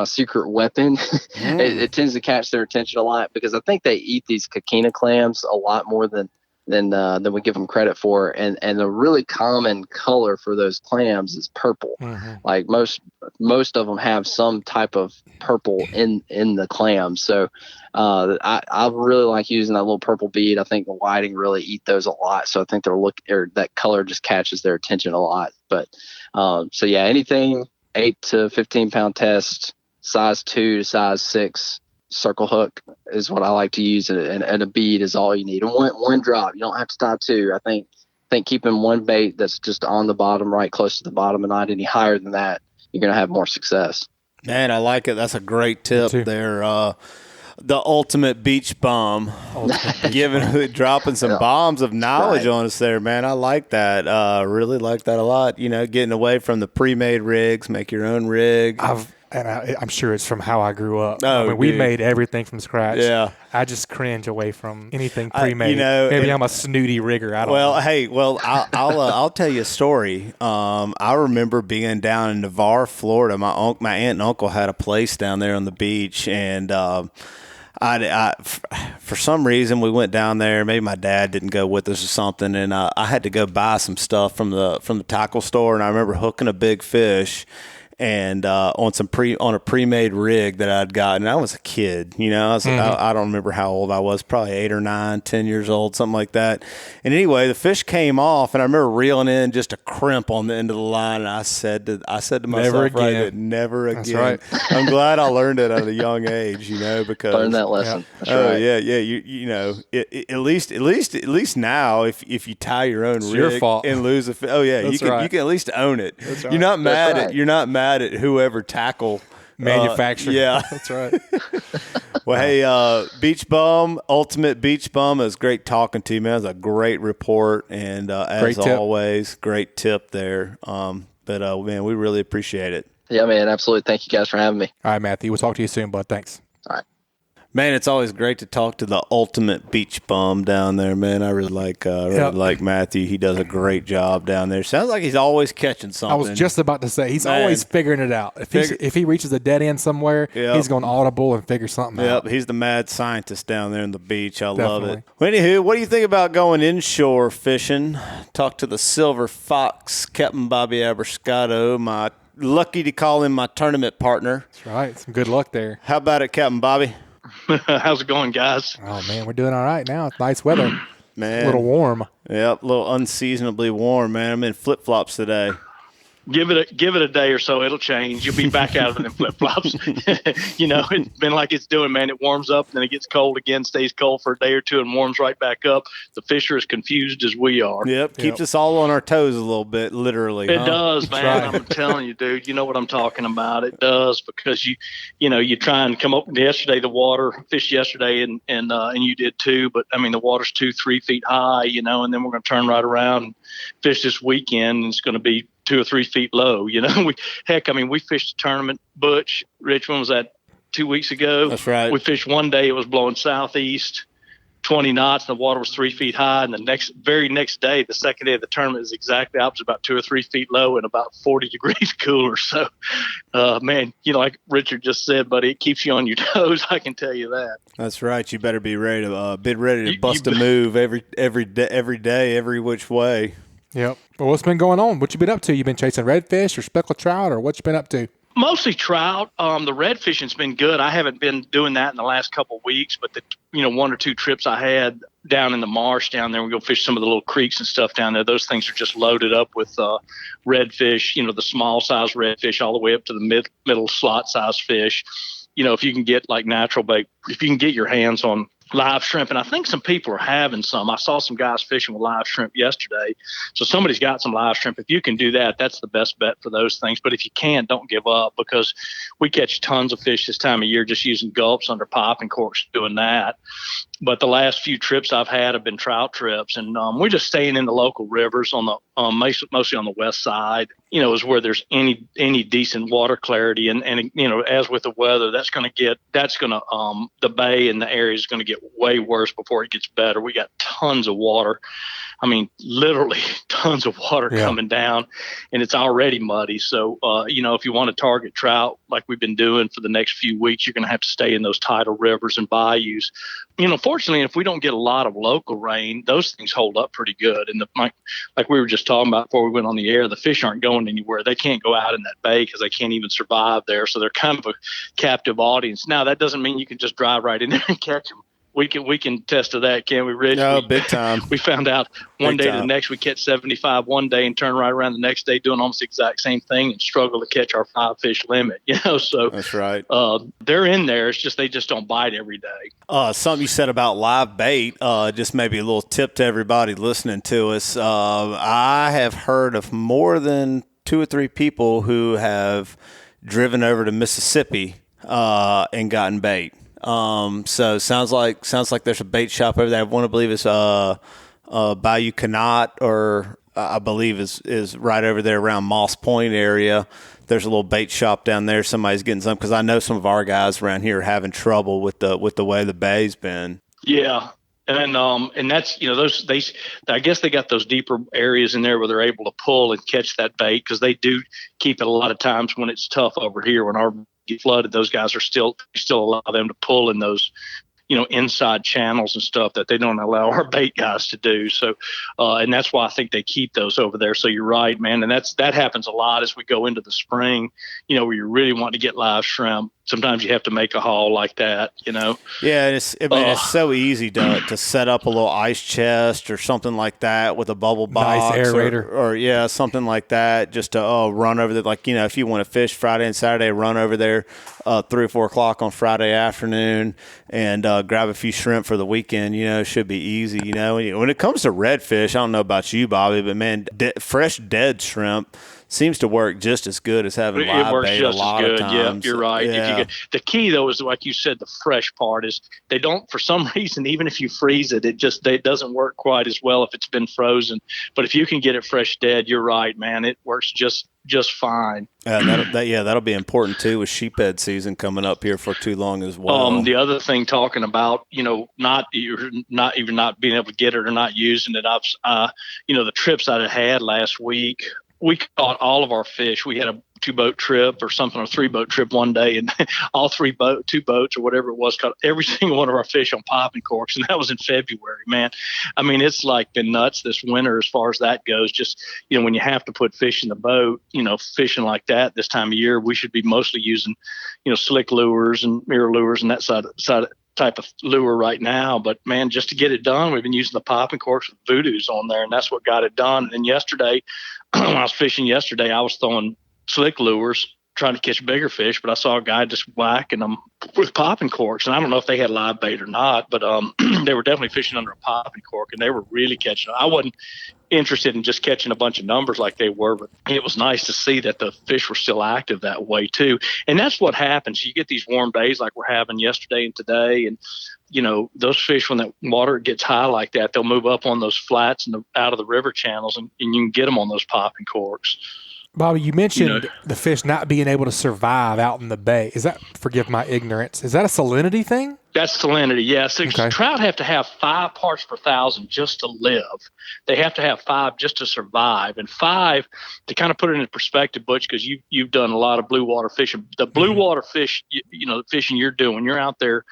secret weapon. It tends to catch their attention a lot, because I think they eat these coquina clams a lot more than we give them credit for. And the really common color for those clams is purple. Mm-hmm. Like most of them have some type of purple in the clams. So I really like using that little purple bead. I think the whiting really eat those a lot. So I think that color just catches their attention a lot. But so yeah, anything 8 to 15 pound test, size 2 to size 6 circle hook is what I like to use, and a bead is all you need. And one drop, you don't have to tie 2. I think keeping one bait that's just on the bottom, right close to the bottom, and not any higher than that, you're going to have more success. Man, I like it. That's a great tip there. The ultimate beach bum, dropping some bombs of knowledge on us there, man. I like that. Really like that a lot. Getting away from the pre-made rigs, make your own rig. I'm sure it's from how I grew up. We made everything from scratch. Yeah. I just cringe away from anything pre-made. Maybe I'm a snooty rigger. I don't know. I'll tell you a story. I remember being down in Navarre, Florida. My aunt and uncle had a place down there on the beach, and I for some reason we went down there. Maybe my dad didn't go with us or something, and I had to go buy some stuff from the tackle store. And I remember hooking a big fish, and on a pre-made rig that I'd gotten. I was a kid, I don't remember how old I was, probably 8 or 9, 10 years old, something like that. And anyway, the fish came off, and I remember reeling in just a crimp on the end of the line, and I said to myself, never again. Never again. That's right. I'm glad I learned it at a young age, because learn that lesson. Yeah. That's right. At least now, if you tie your own rig your fault. and lose a fish, you can at least own it. That's right. You're not mad at whoever tackle manufacturer. Yeah, that's right. Well, hey, Beach Bum, Ultimate Beach Bum, it was great talking to you, man. It was a great report, and as always, great tip there. But man, we really appreciate it. Yeah, man, absolutely. Thank you guys for having me. All right, Matthew, we'll talk to you soon, bud. Thanks. All right. Man, it's always great to talk to the ultimate beach bum down there, man. I really like Matthew. He does a great job down there. Sounds like he's always catching something. I was just about to say, he's always figuring it out. If he reaches a dead end somewhere, he's going audible and figure something out. Yep, he's the mad scientist down there on the beach. I love it. Well, anywho, what do you think about going inshore fishing? Talk to the Silver Fox, Captain Bobby Abruscato, my lucky to call him my tournament partner. That's right. Some good luck there. How about it, Captain Bobby? How's it going, guys? Oh, man, we're doing all right now. It's nice weather. Man. A little warm. Yep, a little unseasonably warm, man. I'm in flip-flops today. Give it a day or so, it'll change. You'll be back out of them flip-flops. It's been like it's doing, man. It warms up, and then it gets cold again, stays cold for a day or two, and warms right back up. The fish are as confused as we are. Yep, keeps us all on our toes a little bit, literally. It does, man. Right. I'm telling you, dude. You know what I'm talking about. It does, because you try and come up. Yesterday, the water fished yesterday, and you did too. But I mean, the water's 2-3 feet high, and then we're going to turn right around and fish this weekend, and it's going to be 2 or 3 feet low. We fished a tournament. Butch, Richmond was that 2 weeks ago. That's right. We fished one day. It was blowing southeast, 20 knots, and the water was 3 feet high. And the very next day, the second day of the tournament, is exactly opposite, about 2 or 3 feet low and about 40 degrees cooler. So, man, like Richard just said, buddy, it keeps you on your toes. I can tell you that. That's right. You better be ready to bust a move every day, every which way. Yep. Well, what's been going on? What you been up to? You been chasing redfish or speckled trout, or what you been up to? Mostly trout. The red fishing's been good. I haven't been doing that in the last couple of weeks, but the 1 or 2 trips I had down in the marsh down there, we go fish some of the little creeks and stuff down there. Those things are just loaded up with redfish. The small size redfish all the way up to the middle slot size fish. If you can get like natural bait, if you can get your hands on live shrimp, and I think some people are having some. I saw some guys fishing with live shrimp yesterday, so somebody's got some live shrimp. If you can do that, that's the best bet for those things. But if you can't, don't give up, because we catch tons of fish this time of year just using gulps under popping corks doing that. But the last few trips I've had have been trout trips, and we're just staying in the local rivers on the mostly on the west side. Is where there's any decent water clarity, and as with the weather, the bay and the area is going to get way worse before it gets better. We got tons of water. I mean, literally tons of water coming down, and it's already muddy. So, if you want to target trout like we've been doing for the next few weeks, you're going to have to stay in those tidal rivers and bayous. Fortunately, if we don't get a lot of local rain, those things hold up pretty good. And like we were just talking about before we went on the air, the fish aren't going anywhere. They can't go out in that bay because they can't even survive there. So they're kind of a captive audience. Now, that doesn't mean you can just drive right in there and catch them. We can test to that, can we, Rich? No, big time. We found out one day to the next, we catch 75 one day and turn right around the next day doing almost the exact same thing and struggle to catch our 5 fish limit. So that's right. They're in there. It's just they just don't bite every day. Something you said about live bait, just maybe a little tip to everybody listening to us. I have heard of more than 2 or 3 people who have driven over to Mississippi and gotten bait. So sounds like there's a bait shop over there. I want to believe it's Bayou Canot, or I believe is right over there around Moss Point area. There's a little bait shop down there. Somebody's getting some, because I know some of our guys around here are having trouble with the way the bay's been. Yeah. And that's, I guess they got those deeper areas in there where they're able to pull and catch that bait, because they do keep it a lot of times when it's tough over here. When our get flooded, those guys are still allow them to pull in those inside channels and stuff that they don't allow our bait guys to do. So and that's why I think they keep those over there. So you're right, man, and that happens a lot as we go into the spring, where you really want to get live shrimp. Sometimes you have to make a haul like that, Yeah, it's so easy to set up a little ice chest or something like that with a bubble box, nice aerator, or something like that, just to run over there. Like, if you want to fish Friday and Saturday, run over there 3 or 4 o'clock on Friday afternoon and grab a few shrimp for the weekend. It should be easy. When it comes to redfish, I don't know about you, Bobby, but man, fresh dead shrimp seems to work just as good as having live bait a lot of times. Yeah, you're right. Yeah. The key, though, is like you said, the fresh part is they don't, for some reason, even if you freeze it, it doesn't work quite as well if it's been frozen. But if you can get it fresh dead, you're right, man. It works just fine. That'll be important too with sheephead season coming up here for too long as well. The other thing, talking about not being able to get it or not using it, the trips I had last week, we caught all of our fish. We had a 2-boat trip or something, or 3-boat trip one day, and all 2 boats or whatever it was, caught every single one of our fish on popping corks, and that was in February, man. I mean, it's like been nuts this winter as far as that goes. Just, when you have to put fish in the boat, fishing like that this time of year, we should be mostly using, slick lures and mirror lures and that side type of lure right now. But man, just to get it done, we've been using the popping corks with voodoos on there, and that's what got it done. And then yesterday, when I was fishing yesterday, I was throwing slick lures trying to catch bigger fish, but I saw a guy just whacking them with popping corks. And I don't know if they had live bait or not, but they were definitely fishing under a popping cork, and they were really catching. I wasn't interested in just catching a bunch of numbers like they were, but it was nice to see that the fish were still active that way too. And that's what happens. You get these warm days like we're having yesterday and today, and those fish, when that water gets high like that, they'll move up on those flats and out of the river channels, and you can get them on those popping corks. Bobby, you mentioned the fish not being able to survive out in the bay. Is that, forgive my ignorance, is that a salinity thing? That's salinity, yes. Okay. Trout have to have 5 parts per thousand just to live. They have to have 5 just to survive. And 5, to kind of put it into perspective, Butch, because you've done a lot of blue water fishing. The blue water fish, the fishing you're doing, you're out there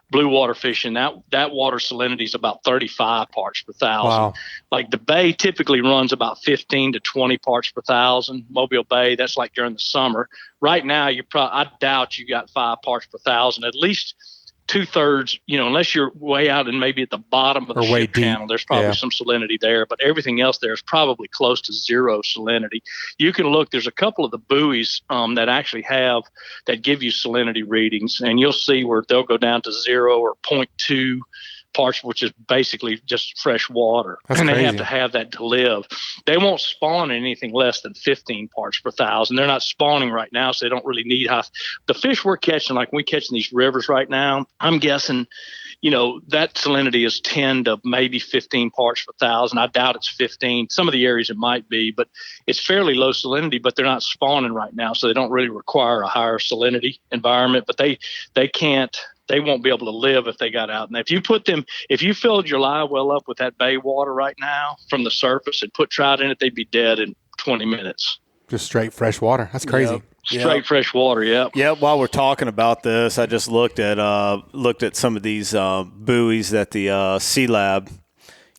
blue water fishing, that water salinity is about 35 parts per thousand. Wow. Like the bay typically runs about 15 to 20 parts per thousand. Mobile Bay, that's like during the summer. Right now, I doubt you got 5 parts per thousand. At least 2/3, unless you're way out and maybe at the bottom of the ship channel, there's probably some salinity there, but everything else there is probably close to zero salinity. You can look, there's a couple of the buoys that actually that give you salinity readings, and you'll see where they'll go down to 0 or 0.2 parts, which is basically just fresh water. That's and crazy. They have to have that to live. They won't spawn anything less than 15 parts per thousand. They're not spawning right now, so they don't really need the fish we're catching, like we catching these rivers right now, I'm guessing, that salinity is 10 to maybe 15 parts per thousand. I doubt it's 15. Some of the areas it might be, but it's fairly low salinity, but they're not spawning right now, so they don't really require a higher salinity environment, but they won't be able to live if they got out. And if you filled your live well up with that bay water right now from the surface and put trout in it, they'd be dead in 20 minutes. Just straight fresh water. That's crazy. Yep. Straight fresh water, yeah. Yeah, while we're talking about this, I just looked at some of these buoys that the Sea Lab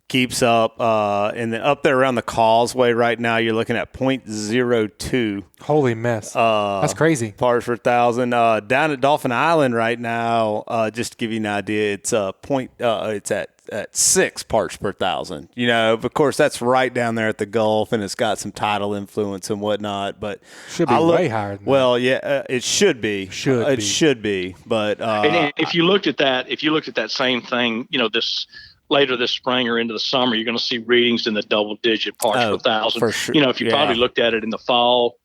keeps up, and then up there around the causeway right now, you're looking at 0.02. Holy mess. That's crazy. Parts per thousand. Down at Dolphin Island right now, just to give you an idea, it's it's at 6 parts per thousand. Of course, that's right down there at the Gulf, and it's got some tidal influence and whatnot. But should be way higher than that. Well, yeah, it should be. It should be. But and if you looked at that same thing, this later this spring or into the summer, you're going to see readings in the double-digit parts per thousand. For sure. If you probably looked at it in the fall,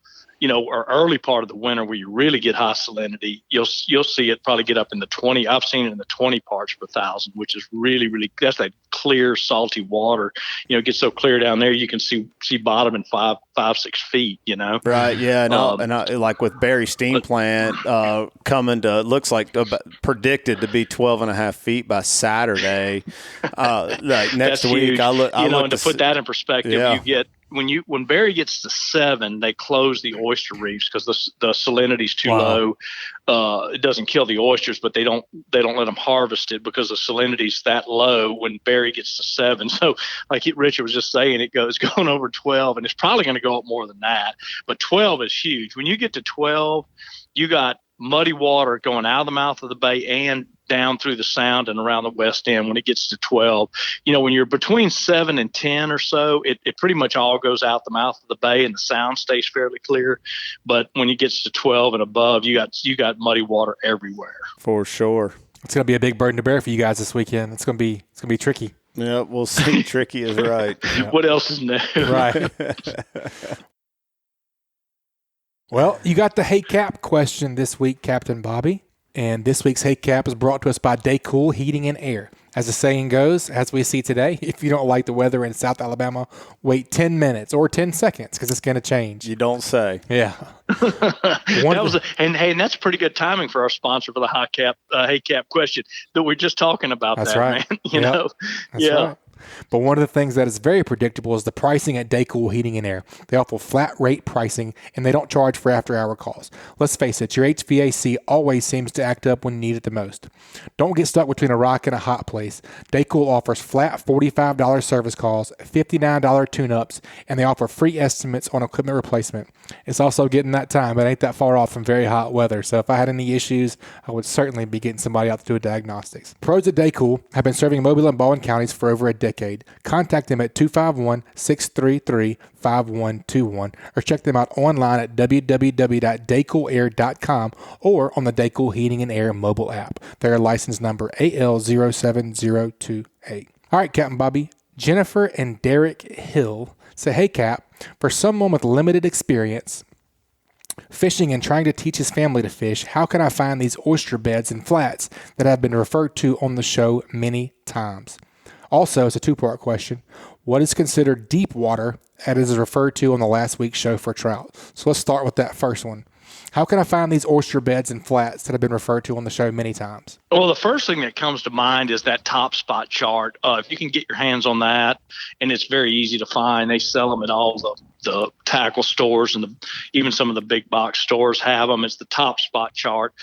or early part of the winter where you really get high salinity, you'll see it probably get up in the 20. I've seen it in the 20 parts per thousand, which is really, really, that's that clear, salty water. It gets so clear down there, you can see bottom in 5-6 feet, Right, yeah. Like with Berry Steam Plant coming to, looks like predicted to be 12.5 feet by Saturday. Like next week, huge. And to put that in perspective, yeah. you get, when Berry gets to 7, they close the oyster reefs because the salinity's too low. It doesn't kill the oysters, but they don't let them harvest it because the salinity's that low when Berry gets to 7. So, like Richard was just saying, it's going over 12, and it's probably going to go up more than that. But 12 is huge. When you get to 12, you got muddy water going out of the mouth of the bay and down through the sound and around the west end. When it gets to 12, when you're between 7 and 10 or so, it pretty much all goes out the mouth of the bay and the sound stays fairly clear. But when it gets to 12 and above, you got muddy water everywhere. For sure. It's going to be a big burden to bear for you guys this weekend. It's going to be tricky. Yeah, we'll see. Tricky is right. Yeah. What else is new? Right. Well, you got the Hey Cap question this week, Captain Bobby. And this week's Hey Cap is brought to us by Daycool Heating and Air. As the saying goes, as we see today, if you don't like the weather in South Alabama, wait 10 minutes or 10 seconds because it's going to change. You don't say. Yeah. And that's pretty good timing for our sponsor for the Hey Cap question that we're just talking about. That's right. Man. That's right. But one of the things that is very predictable is the pricing at Daycool Heating and Air. They offer flat rate pricing, and they don't charge for after-hour calls. Let's face it, your HVAC always seems to act up when you need it the most. Don't get stuck between a rock and a hot place. Daycool offers flat $45 service calls, $59 tune-ups, and they offer free estimates on equipment replacement. It's also getting that time, but it ain't that far off from very hot weather, so if I had any issues, I would certainly be getting somebody out to do a diagnostics. Pros at Daycool have been serving Mobile and Baldwin counties for over a decade. Contact them at 251-633-5121 or check them out online at www.daycoolair.com or on the Daycool Heating and Air mobile app. Their license number AL07028. All right, Captain Bobby. Jennifer and Derek Hill say, hey, Cap, for someone with limited experience fishing and trying to teach his family to fish, how can I find these oyster beds and flats that have been referred to on the show many times? Also, it's a two-part question. What is considered deep water as is referred to on the last week's show for trout? So let's start with that first one. How can I find these oyster beds and flats that have been referred to on the show many times? Well, the first thing that comes to mind is that top spot chart. If you can get your hands on that, and it's very easy to find. They sell them at all the tackle stores, and even some of the big box stores have them. It's the top spot chart,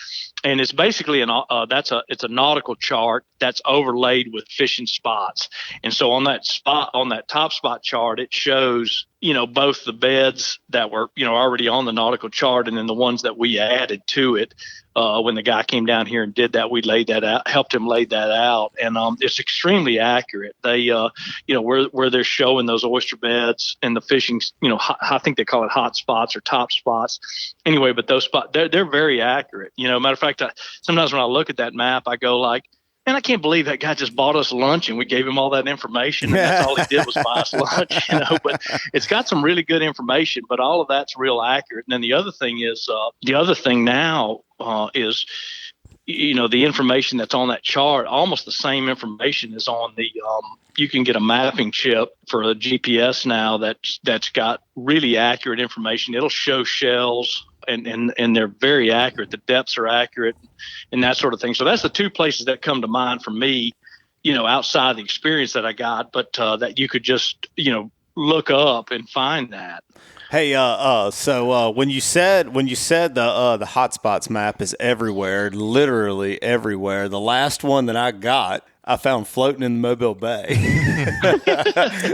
and it's basically it's a nautical chart that's overlaid with fishing spots. And so on that top spot chart, it shows both the beds that were already on the nautical chart, and then the ones that we added to it. When the guy came down here and did that, we laid that out, helped him lay that out, and it's extremely accurate. They, where they're showing those oyster beds and the fishing, I think they call it hot spots or top spots. Anyway, but those spots, they're very accurate. Matter of fact, sometimes when I look at that map, I go like, man, I can't believe that guy just bought us lunch and we gave him all that information. And that's all he did was buy us lunch, But it's got some really good information, but all of that's real accurate. And then the other thing is, is the information that's on that chart, almost the same information is on the you can get a mapping chip for a GPS now that's got really accurate information. It'll show shells and they're very accurate. The depths are accurate and that sort of thing. So that's the two places that come to mind for me, outside the experience that I got, but that you could just, look up and find that. Hey, so when you said the hotspots map is everywhere, literally everywhere. The last one that I got, I found floating in the Mobile Bay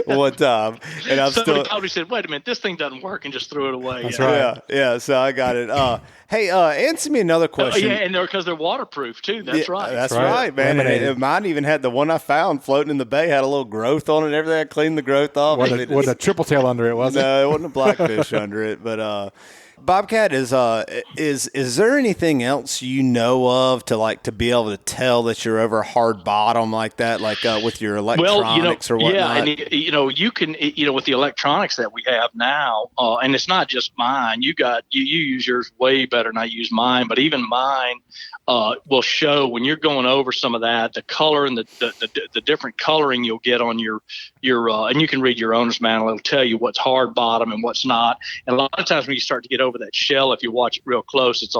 one time, and Somebody probably said, "Wait a minute, this thing doesn't work," and just threw it away. That's right. Yeah. So I got it. Hey, answer me another question. And because they're waterproof too. That's right. That's right, man. And mine even had the one I found floating in the bay had a little growth on it and everything. I cleaned the growth off. Was a triple tail under it, wasn't it? No, it wasn't a blackfish under it, but. Bobcat, is there anything else you know of to be able to tell that you're over hard bottom like that, with your electronics or whatnot? Yeah, and you can with the electronics that we have now, and it's not just mine. You use yours way better than I use mine, but even mine will show when you're going over some of that, the color and the different coloring you'll get on your and you can read your owner's manual. It'll tell you what's hard bottom and what's not. And a lot of times when you start to get over that shell, if you watch it real close, it's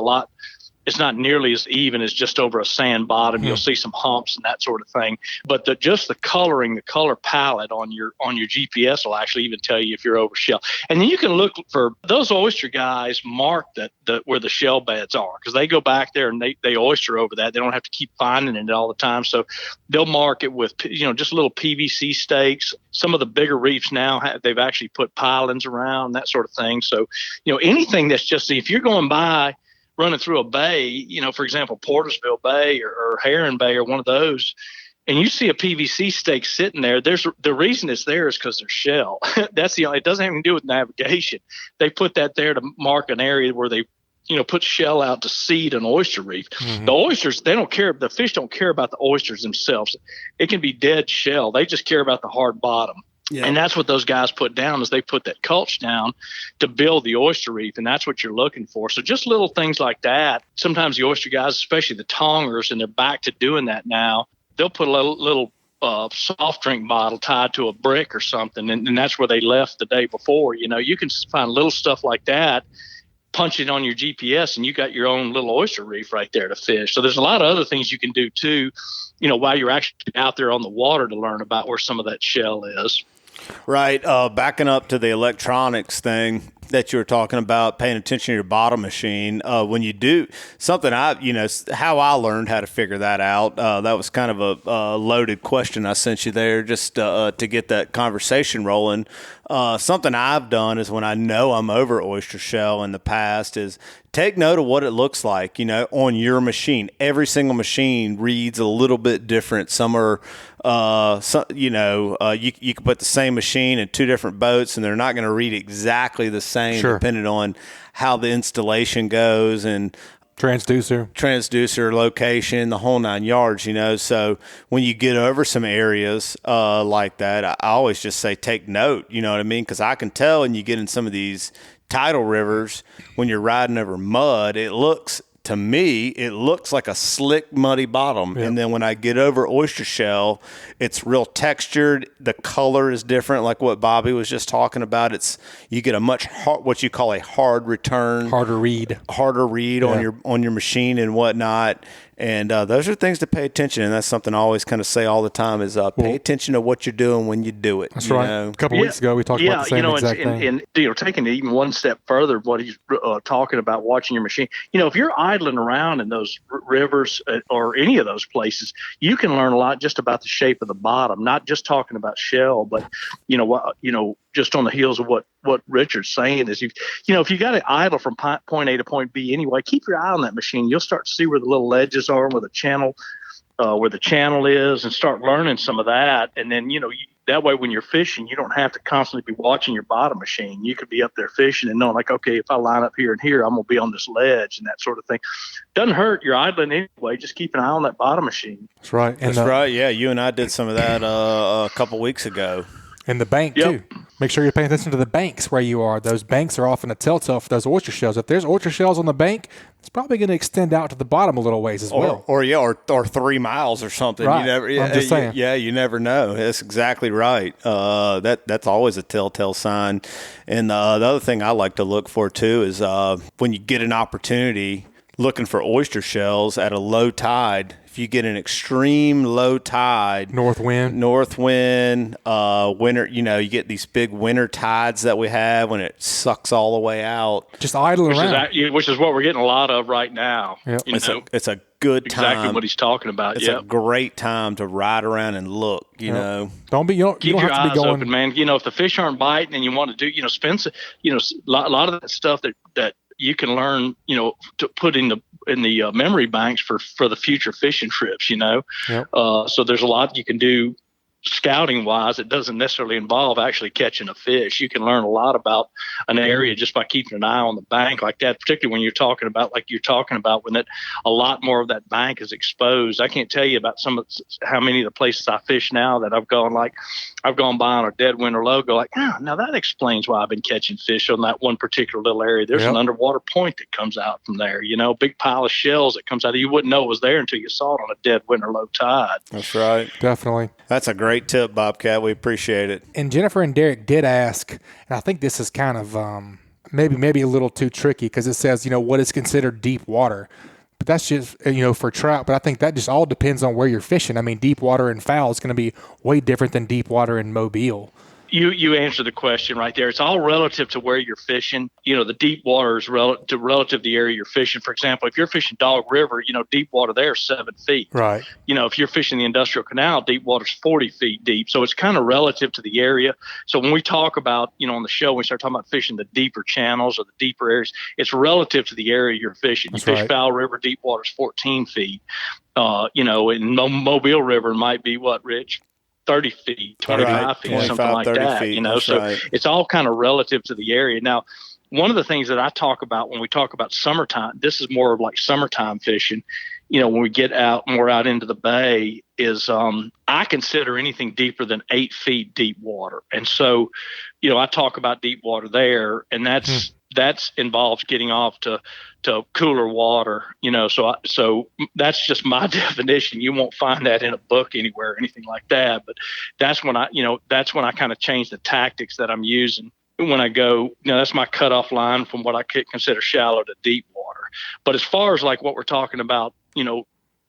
not nearly as even as just over a sand bottom. You'll see some humps and that sort of thing. But just the coloring, the color palette on your GPS will actually even tell you if you're over shell. And then you can look for those oyster guys mark where the shell beds are, because they go back there and they oyster over that. They don't have to keep finding it all the time. So they'll mark it with just little PVC stakes. Some of the bigger reefs now they've actually put pilings around, that sort of thing. So anything that's just, if you're going by running through a bay, for example, Portersville Bay or Heron Bay or one of those, and you see a PVC stake sitting there, the reason it's there is because they're shell. That's it doesn't have anything to do with navigation. They put that there to mark an area where they, put shell out to seed an oyster reef. Mm-hmm. The oysters, the fish don't care about the oysters themselves. It can be dead shell. They just care about the hard bottom. Yeah. And that's what those guys put down, is they put that culch down to build the oyster reef, and that's what you're looking for. So just little things like that. Sometimes the oyster guys, especially the tongers, and they're back to doing that now, they'll put a little soft drink bottle tied to a brick or something, and that's where they left the day before. You can find little stuff like that, punch it on your GPS, and you got your own little oyster reef right there to fish. So there's a lot of other things you can do too, while you're actually out there on the water to learn about where some of that shell is. Right. Backing up to the electronics thing that you were talking about, paying attention to your bottom machine. When you do something, how I learned how to figure that out. That was kind of a loaded question I sent you there just to get that conversation rolling. Something I've done is when I know I'm over oyster shell in the past is take note of what it looks like, on your machine. Every single machine reads a little bit different. Some are, you can put the same machine in two different boats and they're not going to read exactly the same, sure, depending on how the installation goes and transducer location, the whole 9 yards, So when you get over some areas like that, I always just say take note, you know what I mean? Because I can tell when you get in some of these tidal rivers, when you're riding over mud, it looks to me, it looks like a slick, muddy bottom. Yep. And then when I get over oyster shell, it's real textured. The color is different, like what Bobby was just talking about. You get a much what you call a hard return, harder read on your machine and whatnot. And those are things to pay attention, and that's something I always kind of say all the time is pay attention to what you're doing when you do it. That's right. A couple weeks ago, we talked about the same exact thing. And taking it even one step further, what he's talking about, watching your machine. If you're idling around in those rivers or any of those places, you can learn a lot just about the shape of the bottom. Not just talking about shell, but just on the heels of what Richard's saying is, if you got to idle from point A to point B anyway, keep your eye on that machine. You'll start to see where the little ledges are, where the channel is, and start learning some of that. And then, that way when you're fishing, you don't have to constantly be watching your bottom machine. You could be up there fishing and knowing, like, okay, if I line up here and here, I'm going to be on this ledge and that sort of thing. Doesn't hurt. You're idling anyway. Just keep an eye on that bottom machine. That's right. That's right. Yeah, you and I did some of that a couple weeks ago. And the bank, too. Make sure you're paying attention to the banks where you are. Those banks are often a telltale for those oyster shells. If there's oyster shells on the bank, it's probably going to extend out to the bottom a little ways as well. Or 3 miles or something. Right. I'm just saying. You never know. That's exactly right. That's always a telltale sign. And the other thing I like to look for, too, is when you get an opportunity looking for oyster shells at a low tide. If you get an extreme low tide, north wind, winter, you get these big winter tides that we have when it sucks all the way out. Just idling around. Which is what we're getting a lot of right now. Yep. It's a good time. Exactly what he's talking about. It's a great time to ride around and look, you know. Keep your eyes open, man. If the fish aren't biting and you want to do, spend some, a lot of that stuff that you can learn, to put in the memory banks for the future fishing trips, Yep. So there's a lot you can do scouting wise. It doesn't necessarily involve actually catching a fish. You can learn a lot about an area just by keeping an eye on the bank like that, particularly when you're talking about when a lot more of that bank is exposed. I can't tell you about how many of the places I fish now that I've gone by on a dead winter low, now that explains why I've been catching fish on that one particular little area. There's an underwater point that comes out from there, big pile of shells that comes out. You wouldn't know it was there until you saw it on a dead winter low tide. That's right. Definitely. That's a great tip, Bobcat. We appreciate it. And Jennifer and Derek did ask, and I think this is kind of maybe a little too tricky because it says, what is considered deep water. But that's just, for trout. But I think that just all depends on where you're fishing. I mean, deep water in Fowl is going to be way different than deep water in Mobile. You answered the question right there. It's all relative to where you're fishing. The deep water is relative to the area you're fishing. For example, if you're fishing Dog River, deep water there is 7 feet. Right. If you're fishing the Industrial Canal, deep water is 40 feet deep. So it's kind of relative to the area. So when we talk about, on the show, we start talking about fishing the deeper channels or the deeper areas, it's relative to the area you're fishing. You fish Fowl River, deep water is 14 feet. In Mobile River might be what, Rich? 30 feet, 25 feet, something like that, feet, It's all kind of relative to the area. Now, one of the things that I talk about when we talk about summertime, this is more of like summertime fishing, when we get more out into the bay is, I consider anything deeper than 8 feet deep water. And so, I talk about deep water there, and that's involves getting off to cooler water, so that's just my definition. You won't find that in a book anywhere or anything like that. But that's when I kind of change the tactics that I'm using when I go, that's my cutoff line from what I could consider shallow to deep water. But as far as like what we're talking about,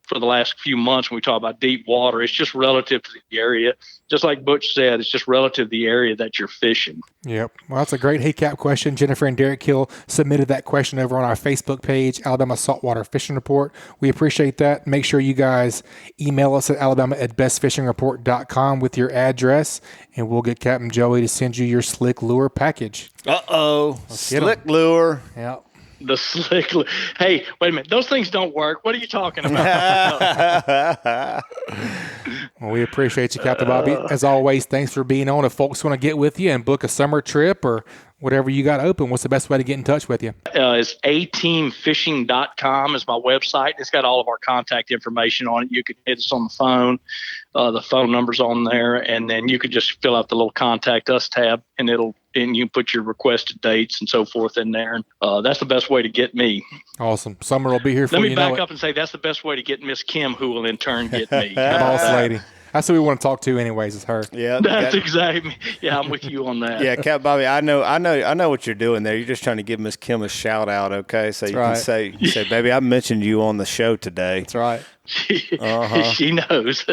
for the last few months when we talk about deep water, it's just relative to the area. Just like Butch said, it's just relative to the area that you're fishing. Yep. Well, that's a great Hey Cap question. Jennifer and Derek Hill submitted that question over on our Facebook page, Alabama Saltwater Fishing Report. We appreciate that. Make sure you guys email us at alabama@bestfishingreport.com with your address, and we'll get Captain Joey to send you your slick lure package. Slick lure. Yep. The slick. Hey, wait a minute. Those things don't work. What are you talking about? Well, we appreciate you, Captain Bobby. As always, thanks for being on. If folks want to get with you and book a summer trip or whatever you got open, what's the best way to get in touch with you? It's ateamfishing.com is my website. It's got all of our contact information on it. You can hit us on the phone. The phone number's on there, and then you can just fill out the little contact us tab, and it'll and you can put your requested dates and so forth in there. And that's the best way to get me. Awesome. Summer will be here for Let you. me back up and say that's the best way to get Miss Kim, who will in turn get me. Boss lady. That's who we want to talk to anyways, is her. Yeah, That's exactly. Yeah, I'm with you on that. Yeah, Cap Bobby, I know what you're doing there. You're just trying to give Miss Kim a shout out, okay? So can say, baby, I mentioned you on the show today. That's right. She knows.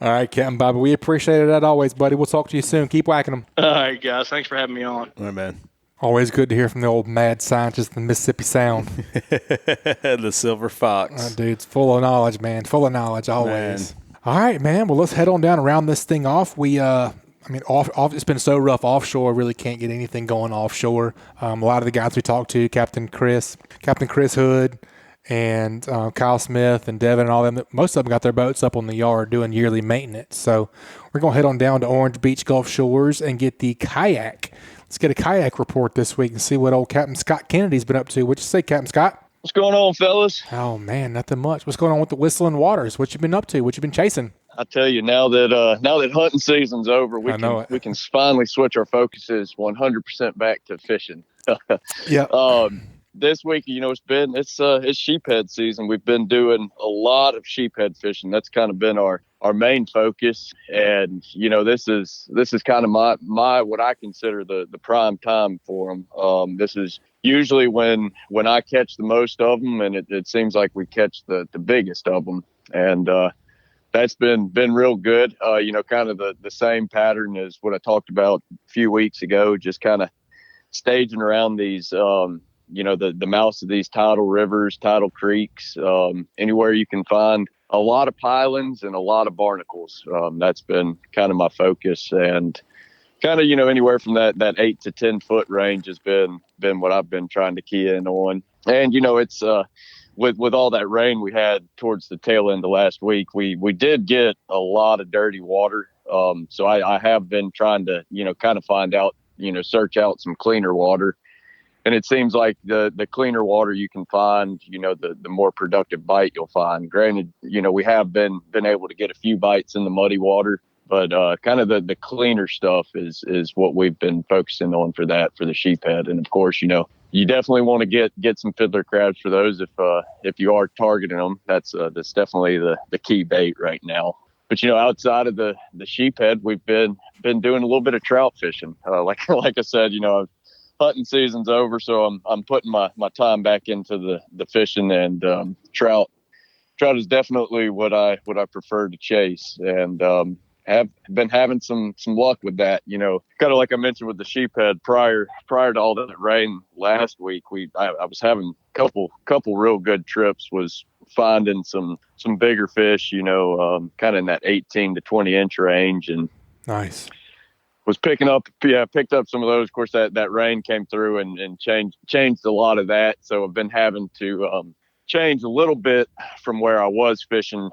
All right, Captain Bobby, we appreciate it as always, buddy. We'll talk to you soon. Keep whacking them. All right, guys. Thanks for having me on. All right, man. Always good to hear from the old mad scientist in the Mississippi Sound. The Silver Fox. Dude's full of knowledge, man. Full of knowledge always. Man. All right, man. Well, let's head on down and round this thing off. It's been so rough offshore. Really can't get anything going offshore. A lot of the guys we talked to, Captain Chris Hood, and Kyle Smith and Devin and all them, most of them got their boats up on the yard doing yearly maintenance. So we're going to head on down to Orange Beach Gulf Shores and get the kayak. Let's get a kayak report this week and see what old Captain Scott Kennedy's been up to. What'd you say, Captain Scott? What's going on, fellas? Oh, man, nothing much. What's going on with the Whistling Waters? What you been up to? What you been chasing? I tell you, now that hunting season's over, we can finally switch our focuses 100% back to fishing. Yeah. This week, it's sheephead season. We've been doing a lot of sheephead fishing. That's kind of been our main focus. And, this is kind of my what I consider the prime time for them. This is usually when I catch the most of them, and it seems like we catch the biggest of them. And that's been real good. Kind of the same pattern as what I talked about a few weeks ago, just kind of staging around these the mouths of these tidal rivers, tidal creeks, anywhere you can find a lot of pilings and a lot of barnacles. That's been kind of my focus, and kind of, anywhere from that 8 to 10 foot range has been what I've been trying to key in on. And, it's, with all that rain we had towards the tail end of last week, we did get a lot of dirty water. So I have been trying to, kind of find out, search out some cleaner water. And it seems like the cleaner water you can find, the more productive bite you'll find. Granted, we have been able to get a few bites in the muddy water, but kind of the cleaner stuff is what we've been focusing on for the sheephead. And of course, you definitely want to get some fiddler crabs for those if you are targeting them. That's definitely the key bait right now. But outside of the sheephead, we've been doing a little bit of trout fishing. Like I said, hunting season's over, so I'm putting my time back into the fishing, and trout is definitely what I prefer to chase, and have been having some luck with that. Kind of like I mentioned with the sheephead prior to all that rain last week, I was having a couple real good trips, was finding some bigger fish, kind of in that 18 to 20 inch range, and nice. Was picked up some of those. Of course, that rain came through and changed a lot of that. So I've been having to change a little bit from where I was fishing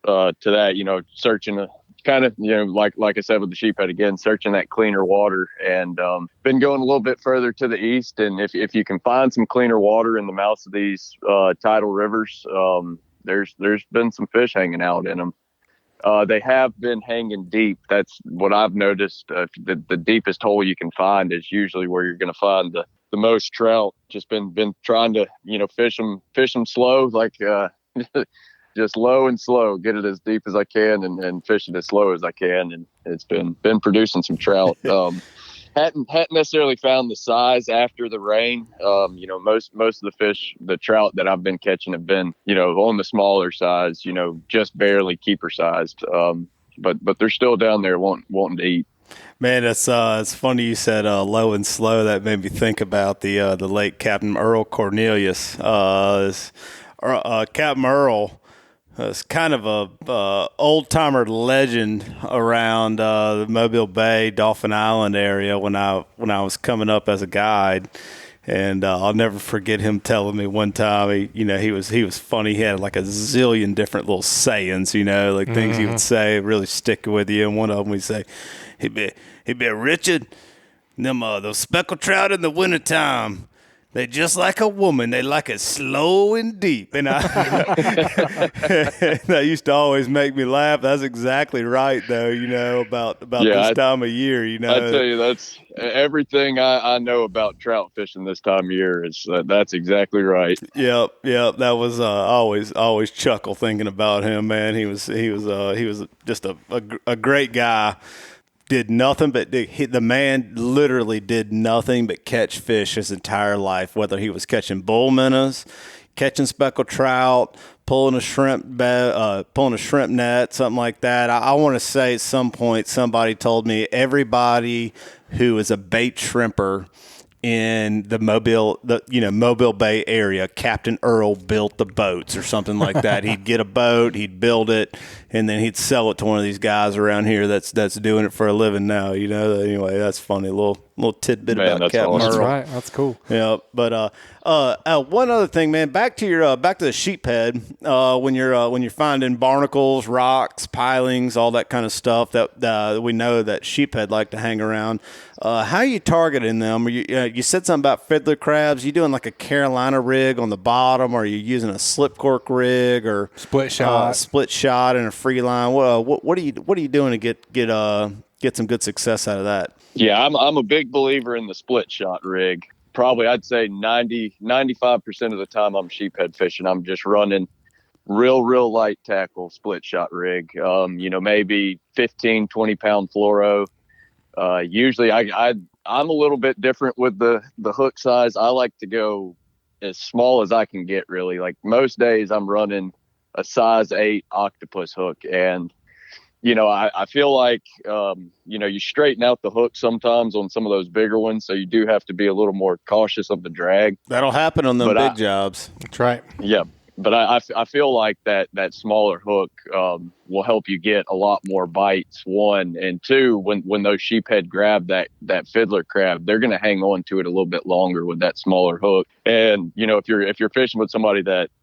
to that, searching kind of, like I said with the sheephead again, searching that cleaner water, and been going a little bit further to the east. And if you can find some cleaner water in the mouths of these tidal rivers, there's been some fish hanging out in them. They have been hanging deep. That's what I've noticed. The deepest hole you can find is usually where you're going to find the most trout. Just been trying to, fish them slow, like just low and slow, get it as deep as I can and fish it as slow as I can. And it's been producing some trout. Hadn't necessarily found the size after the rain. Most of the fish, the trout that I've been catching have been, on the smaller size, just barely keeper sized. But they're still down there wanting to eat. Man, it's funny you said low and slow. That made me think about the late Captain Earl Cornelius. Captain Earl is kind of a old timer legend around the Mobile Bay, Dauphin Island area when I was coming up as a guide. And I'll never forget him telling me one time, he was funny. He had like a zillion different little sayings, like things he would say really stick with you. And one of them we'd say, he'd be Richard, those speckled trout in the wintertime, They just like a woman. They like it slow and deep. And that used to always make me laugh. That's exactly right, though, about this time of year, I tell you, that's everything I know about trout fishing this time of year is that's exactly right. Yep. That was always chuckle thinking about him, man. He was just a great guy. Did nothing but the man literally did nothing but catch fish his entire life, whether he was catching bull minnows, catching speckled trout, pulling a shrimp net, something like that. I want to say at some point somebody told me everybody who is a bait shrimper in the Mobile Bay area, Captain Earl built the boats or something like that. He'd get a boat, he'd build it, and then he'd sell it to one of these guys around here that's doing it for a living now. Anyway, that's funny little tidbit about Captain Earl. That's right. That's cool. Yeah, but one other thing, man. Back to the sheephead. When you're finding barnacles, rocks, pilings, all that kind of stuff that we know that sheephead like to hang around. How are you targeting them? Are you said something about fiddler crabs. You doing like a Carolina rig on the bottom, or are you using a slip cork rig or split shot and a free line? What are you doing to get some good success out of that? Yeah, I'm a big believer in the split shot rig. Probably I'd say 95% of the time I'm sheephead fishing, I'm just running real light tackle split shot rig. Maybe 15, 20 pound fluoro. Usually I'm a little bit different with the hook size. I like to go as small as I can get, really. Like most days I'm running a size 8 octopus hook, and I feel like, you straighten out the hook sometimes on some of those bigger ones. So you do have to be a little more cautious of the drag. That'll happen on them big jobs. That's right. Yeah. But I feel like that smaller hook will help you get a lot more bites, one. And two, when those sheephead grab that fiddler crab, they're going to hang on to it a little bit longer with that smaller hook. And, if you're fishing with somebody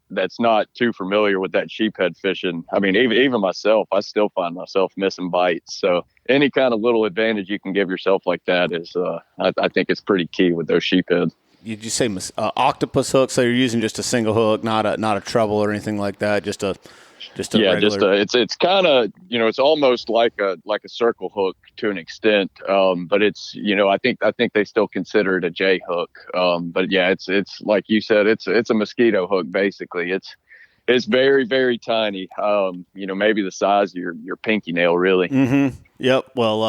that's not too familiar with that sheephead fishing, I mean, even myself, I still find myself missing bites. So any kind of little advantage you can give yourself like that is, I think it's pretty key with those sheephead. Did you say octopus hook? So you're using just a single hook, not a treble or anything like that. Just a regular. It's kind of it's almost like a circle hook to an extent, but it's I think they still consider it a J hook. But yeah, it's like you said, it's a mosquito hook basically. It's very, very tiny. Maybe the size of your pinky nail, really. Mm-hmm. Yep. Well,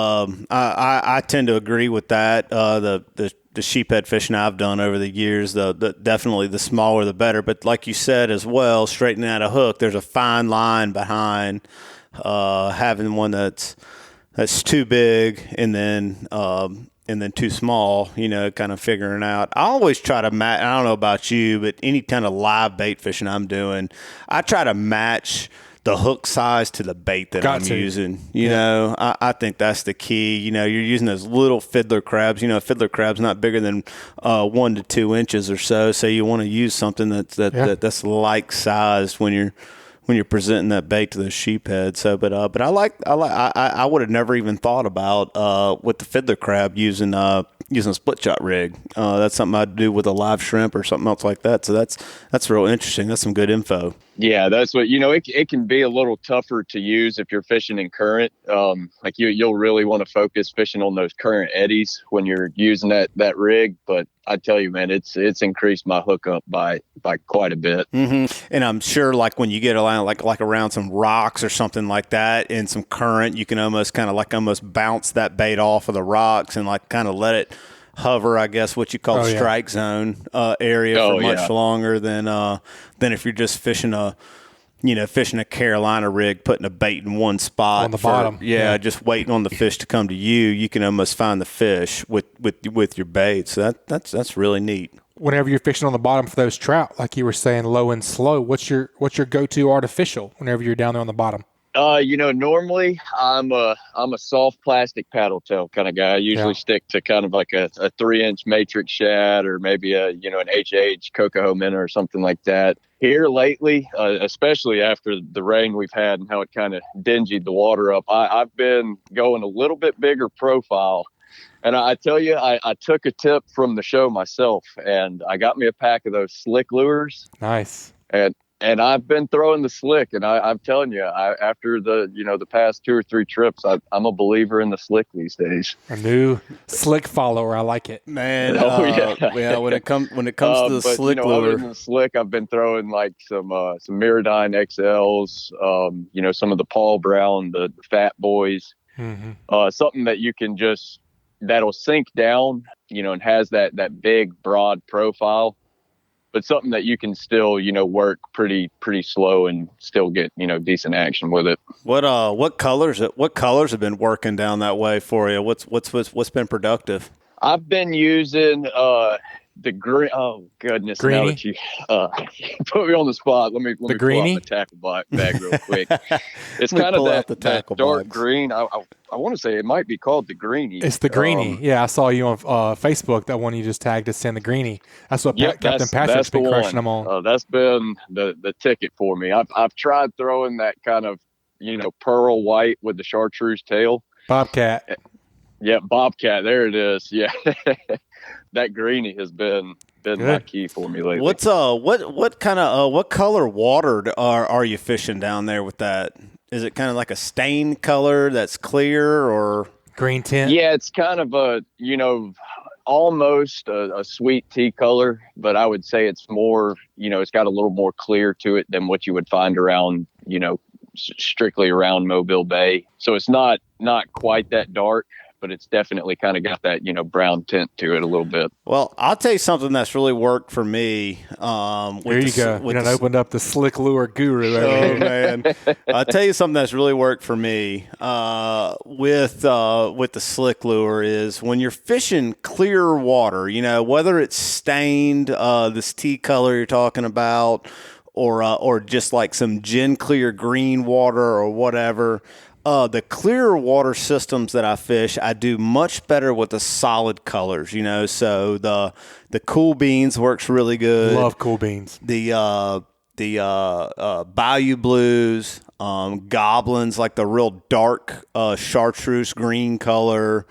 I tend to agree with that. The sheephead fishing I've done over the years, definitely the smaller the better. But like you said as well, straightening out a hook, there's a fine line behind having one that's too big and then too small. Kind of figuring out. I always try to match. I don't know about you, but any kind of live bait fishing I'm doing, I try to match the hook size to the bait that I'm using. I think that's the key. You're using those little fiddler crabs. Fiddler crab's not bigger than 1 to 2 inches or so. So you want to use something that's like sized when you're presenting that bait to the sheephead. So, but I would have never even thought about with the fiddler crab using a split shot rig. That's something I'd do with a live shrimp or something else like that. So that's real interesting. That's some good info. Yeah, that's what it can be a little tougher to use if you're fishing in current. Like you'll really want to focus fishing on those current eddies when you're using that rig. But I tell you, man, it's increased my hookup by quite a bit. Mm-hmm. And I'm sure, like when you get like around some rocks or something like that in some current, you can almost bounce that bait off of the rocks and like kind of let it hover, I guess, what you call strike zone area for much longer than if you're just fishing a Carolina rig, putting a bait in one spot on the bottom. Yeah, just waiting on the fish to come to you. You can almost find the fish with your bait. So that's really neat. Whenever you're fishing on the bottom for those trout, like you were saying, low and slow, what's your go-to artificial whenever you're down there on the bottom? Normally I'm a soft plastic paddle tail kind of guy. I usually stick to kind of like a 3-inch matrix shad or maybe an HH cocoa minnow or something like that. Here lately, especially after the rain we've had and how it kind of dingied the water up, I've been going a little bit bigger profile. And I tell you, I took a tip from the show myself, and I got me a pack of those slick lures. Nice. And I've been throwing the slick, and I'm telling you, after the past 2 or 3 trips, I'm a believer in the slick these days. A new slick follower. I like it, man. Yeah. When it comes to the slick lure, other than the slick, I've been throwing like some Miradyne XLs, some of the Paul Brown, the Fat Boys, something that you can that'll sink down, and has that big broad profile. But something that you can still, work pretty slow and still get, decent action with it. What colors have been working down that way for you? What's been productive? I've been using the green. Oh goodness! Greenie? Now that you put me on the spot, let me pull out greenie? the tackle bag real quick. It's Let me kind of pull out that the tackle dark box. green. I want to say it might be called the greenie. It's the greenie. Yeah, I saw you on Facebook. That one you just tagged us in, the greenie. That's what Captain Patrick's been crushing them on. That's been the ticket for me. I've tried throwing that kind of pearl white with the chartreuse tail. Bobcat. Yeah, Bobcat. There it is. Yeah, that greenie has been my key for me lately. What color water are you fishing down there with that? Is it kind of like a stain color that's clear or green tint? Yeah, it's kind of almost a sweet tea color, but I would say it's more, it's got a little more clear to it than what you would find around, strictly around Mobile Bay. So it's not quite that dark, but it's definitely kind of got that, brown tint to it a little bit. Well, I'll tell you something that's really worked for me. There you go. You opened up the slick lure guru. Oh, man. I'll tell you something that's really worked for me with the slick lure is when you're fishing clear water, whether it's stained, this tea color you're talking about, or just like some gin clear green water or whatever. The clear water systems that I fish, I do much better with the solid colors, so the Cool Beans works really good. Love Cool Beans. The Bayou Blues, Goblins, like the real dark chartreuse green color.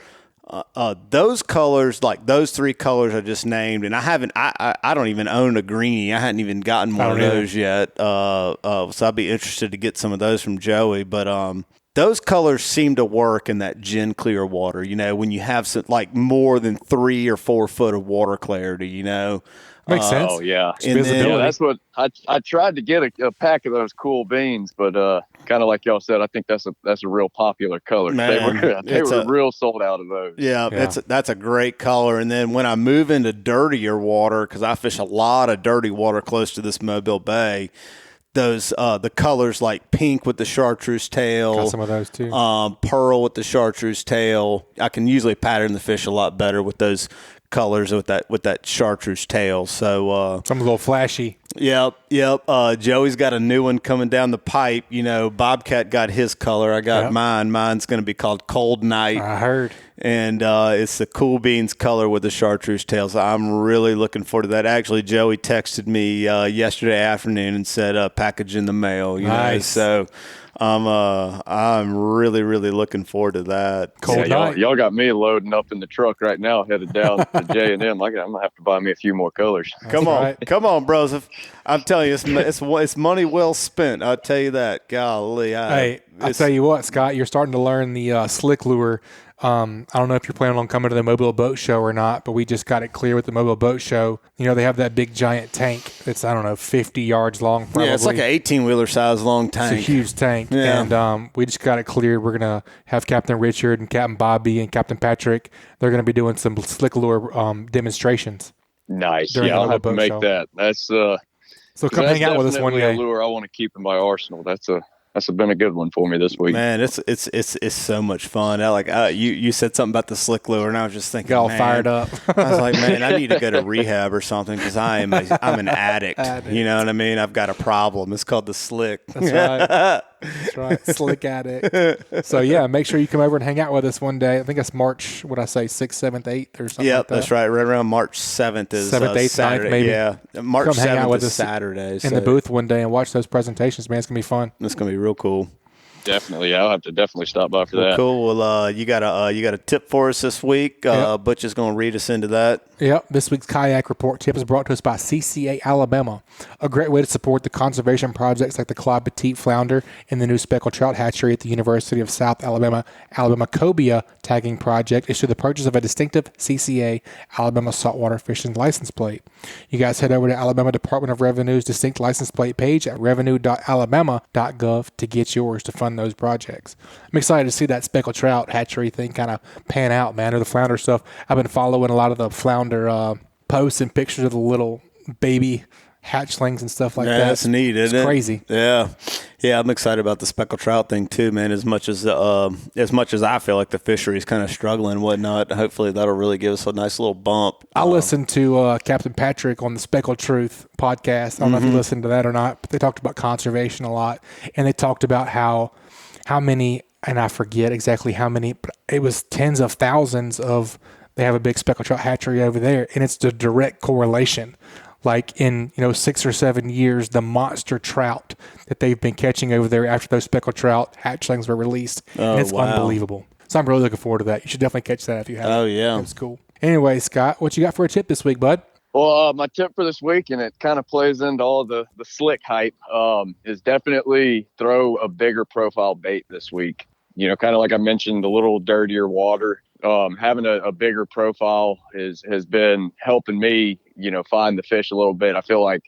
Those colors, like those 3 colors I just named, and I don't even own a greenie. I hadn't even gotten one of those yet. So I'd be interested to get some of those from Joey, but those colors seem to work in that gin clear water, when you have like more than 3 or 4 foot of water clarity, Makes sense. Oh, yeah. And Yeah, that's what I tried to get a pack of those Cool Beans, but kind of like y'all said, I think that's a real popular color. Man, they were real sold out of those. Yeah. That's a great color. And then when I move into dirtier water, because I fish a lot of dirty water close to this Mobile Bay, those the colors like pink with the chartreuse tail, got some of those too. Pearl with the chartreuse tail. I can usually pattern the fish a lot better with those colors with that chartreuse tail. So some a little flashy. Yep. Joey's got a new one coming down the pipe. Bobcat got his color. I got mine. Mine's going to be called Cold Night. I heard. And it's the Cool Beans color with the chartreuse tails. I'm really looking forward to that. Actually, Joey texted me yesterday afternoon and said package in the mail. Nice. So I'm really, really looking forward to that. Cold night. Y'all got me loading up in the truck right now, headed down to J&M. I'm gonna have to buy me a few more colors. Come on, bros. I'm telling you, it's money well spent. I'll tell you that. Golly. I tell you what, Scott, you're starting to learn the slick lure. I don't know if you're planning on coming to the Mobile Boat Show or not, but we just got it clear with the Mobile Boat Show. They have that big giant tank that's, 50 yards long probably. Yeah, it's like an 18-wheeler size long tank. It's a huge tank. Yeah. And we just got it cleared. We're going to have Captain Richard and Captain Bobby and Captain Patrick. They're going to be doing some slick lure demonstrations. Nice. Yeah, I'll have to make that. That's so come hang out with us one day. A lure I want to keep in my arsenal. That's been a good one for me this week. Man, it's so much fun. You said something about the slick lure, and I was just thinking, got all fired up. I was like, man, I need to go to rehab or something because I'm an addict. You know what I mean? I've got a problem. It's called the slick. That's right. That's right. Slick addict. So, yeah, make sure you come over and hang out with us one day. I think it's March, 6th, 7th, 8th or something like that. That's right. Right around March 7th is 7th, 8th, Saturday. 9th, maybe. Yeah. March 7th is Saturday. In the booth one day and watch those presentations, man. It's going to be fun. It's going to be real cool. Definitely. I'll have to definitely stop by for that. Cool. Well, you got a tip for us this week. Yep. Butch is going to read us into that. Yep. This week's kayak report tip is brought to us by CCA Alabama, a great way to support the conservation projects like the Claude Petit Flounder and the new speckled trout hatchery at the University of South Alabama Cobia tagging project is through the purchase of a distinctive CCA Alabama saltwater fishing license plate. You guys head over to Alabama Department of Revenue's distinct license plate page at revenue.alabama.gov to get yours to fund those projects. I'm excited to see that speckled trout hatchery thing kind of pan out, man, or the flounder stuff. I've been following a lot of the flounder posts and pictures of the little baby hatchlings and stuff like that. That's neat, isn't it? It's crazy. Yeah. I'm excited about the speckled trout thing too, man. As much as I feel like the fishery is kind of struggling and whatnot, hopefully that'll really give us a nice little bump. I listened to Captain Patrick on the Speckled Truth podcast. I don't know if you listened to that or not, but they talked about conservation a lot, and they talked about how many, and I forget exactly how many, but it was tens of thousands of. They have a big speckled trout hatchery over there, and it's the direct correlation. Like in 6 or 7 years, the monster trout that they've been catching over there after those speckled trout hatchlings were released, and it's unbelievable. So I'm really looking forward to that. You should definitely catch that if you haven't. Oh yeah, it's cool. Anyway, Scott, what you got for a tip this week, bud? Well, my tip for this week, and it kind of plays into all the slick hype, is definitely throw a bigger profile bait this week. Kind of like I mentioned, the little dirtier water. Having a bigger profile has been helping me, find the fish a little bit. I feel like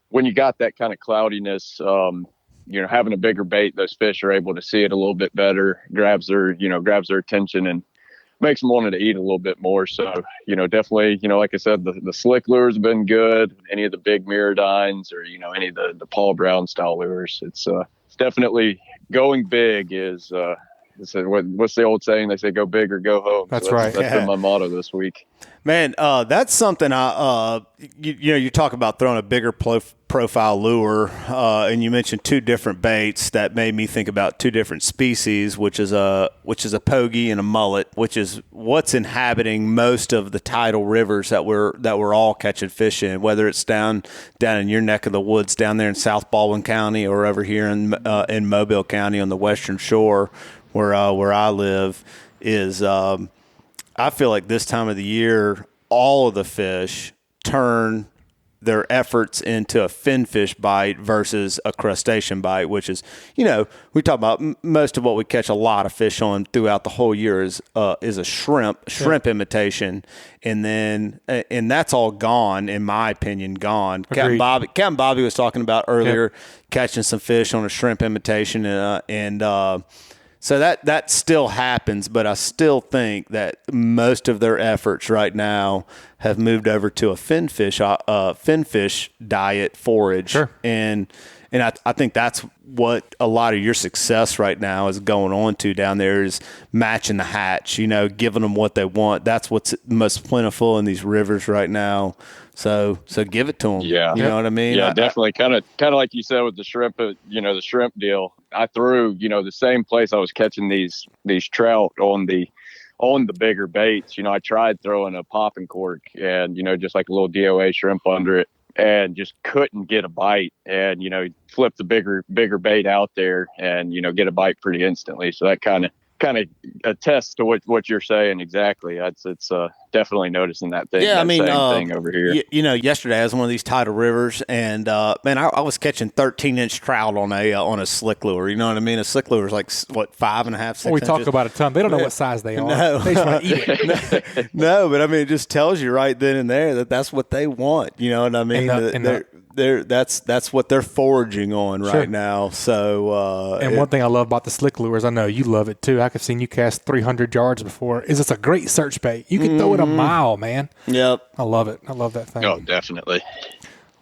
when you got that kind of cloudiness, having a bigger bait, those fish are able to see it a little bit better, grabs their attention and makes them want to eat a little bit more. So, definitely, like I said, the slick lures have been good. Any of the big mirrodines or, any of the Paul Brown style lures, it's definitely going big is, what's the old saying? They say, go big or go home. That's right. That's been my motto this week. Man, that's something you talk about throwing a bigger profile lure, and you mentioned two different baits that made me think about two different species, which is a pogie and a mullet, which is what's inhabiting most of the tidal rivers that we're all catching fish in, whether it's down in your neck of the woods down there in South Baldwin County or over here in Mobile County on the western shore where I live is. I feel like this time of the year, all of the fish turn their efforts into a finfish bite versus a crustacean bite, which is, we talk about most of what we catch a lot of fish on throughout the whole year is a shrimp imitation. And that's all gone, in my opinion, gone. Captain Bobby was talking about earlier catching some fish on a shrimp imitation so that still happens, but I still think that most of their efforts right now have moved over to a finfish diet forage. Sure. And I think that's what a lot of your success right now is going on to down there is matching the hatch, giving them what they want. That's what's most plentiful in these rivers right now. So give it to them. Yeah. You know what I mean? Yeah, definitely. Kind of like you said with the shrimp, the shrimp deal. I threw, the same place I was catching these trout on the bigger baits. I tried throwing a popping cork and, just like a little DOA shrimp under it and just couldn't get a bite and, flip the bigger bait out there and, get a bite pretty instantly. So that kind of attests to what you're saying exactly. It's definitely noticing that thing. Yeah, same thing over here. Yesterday I was on one of these tidal rivers, and man, I was catching 13-inch trout on a slick lure. You know what I mean? A slick lure is like what 5.5, 6 inches. We talk about a ton. They don't know what size they are. No. They just want to eat it. No, but I mean, it just tells you right then and there that that's what they want. You know what I mean? That's what they're foraging on right now. So, and one thing I love about the slick lures, I know you love it too. I've seen you cast 300 yards before. Is it's a great search bait? You can throw it a mile, man. Yep, I love it. I love that thing. Oh, definitely.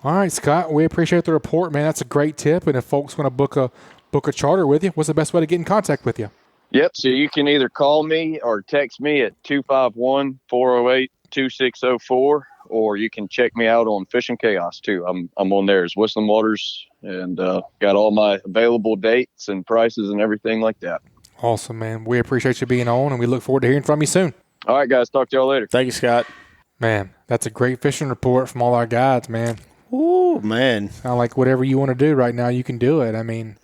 All right, Scott, we appreciate the report, man. That's a great tip. And if folks want to book a charter with you, what's the best way to get in contact with you? Yep. So you can either call me or text me at 251-408-2604. Or you can check me out on Fishing Chaos too. I'm on there as Whistling Waters and got all my available dates and prices and everything like that. Awesome, man. We appreciate you being on, and we look forward to hearing from you soon. All right, guys. Talk to y'all later. Thank you, Scott. Man, that's a great fishing report from all our guides, man. Ooh, man. Sound like whatever you want to do right now, you can do it. I mean,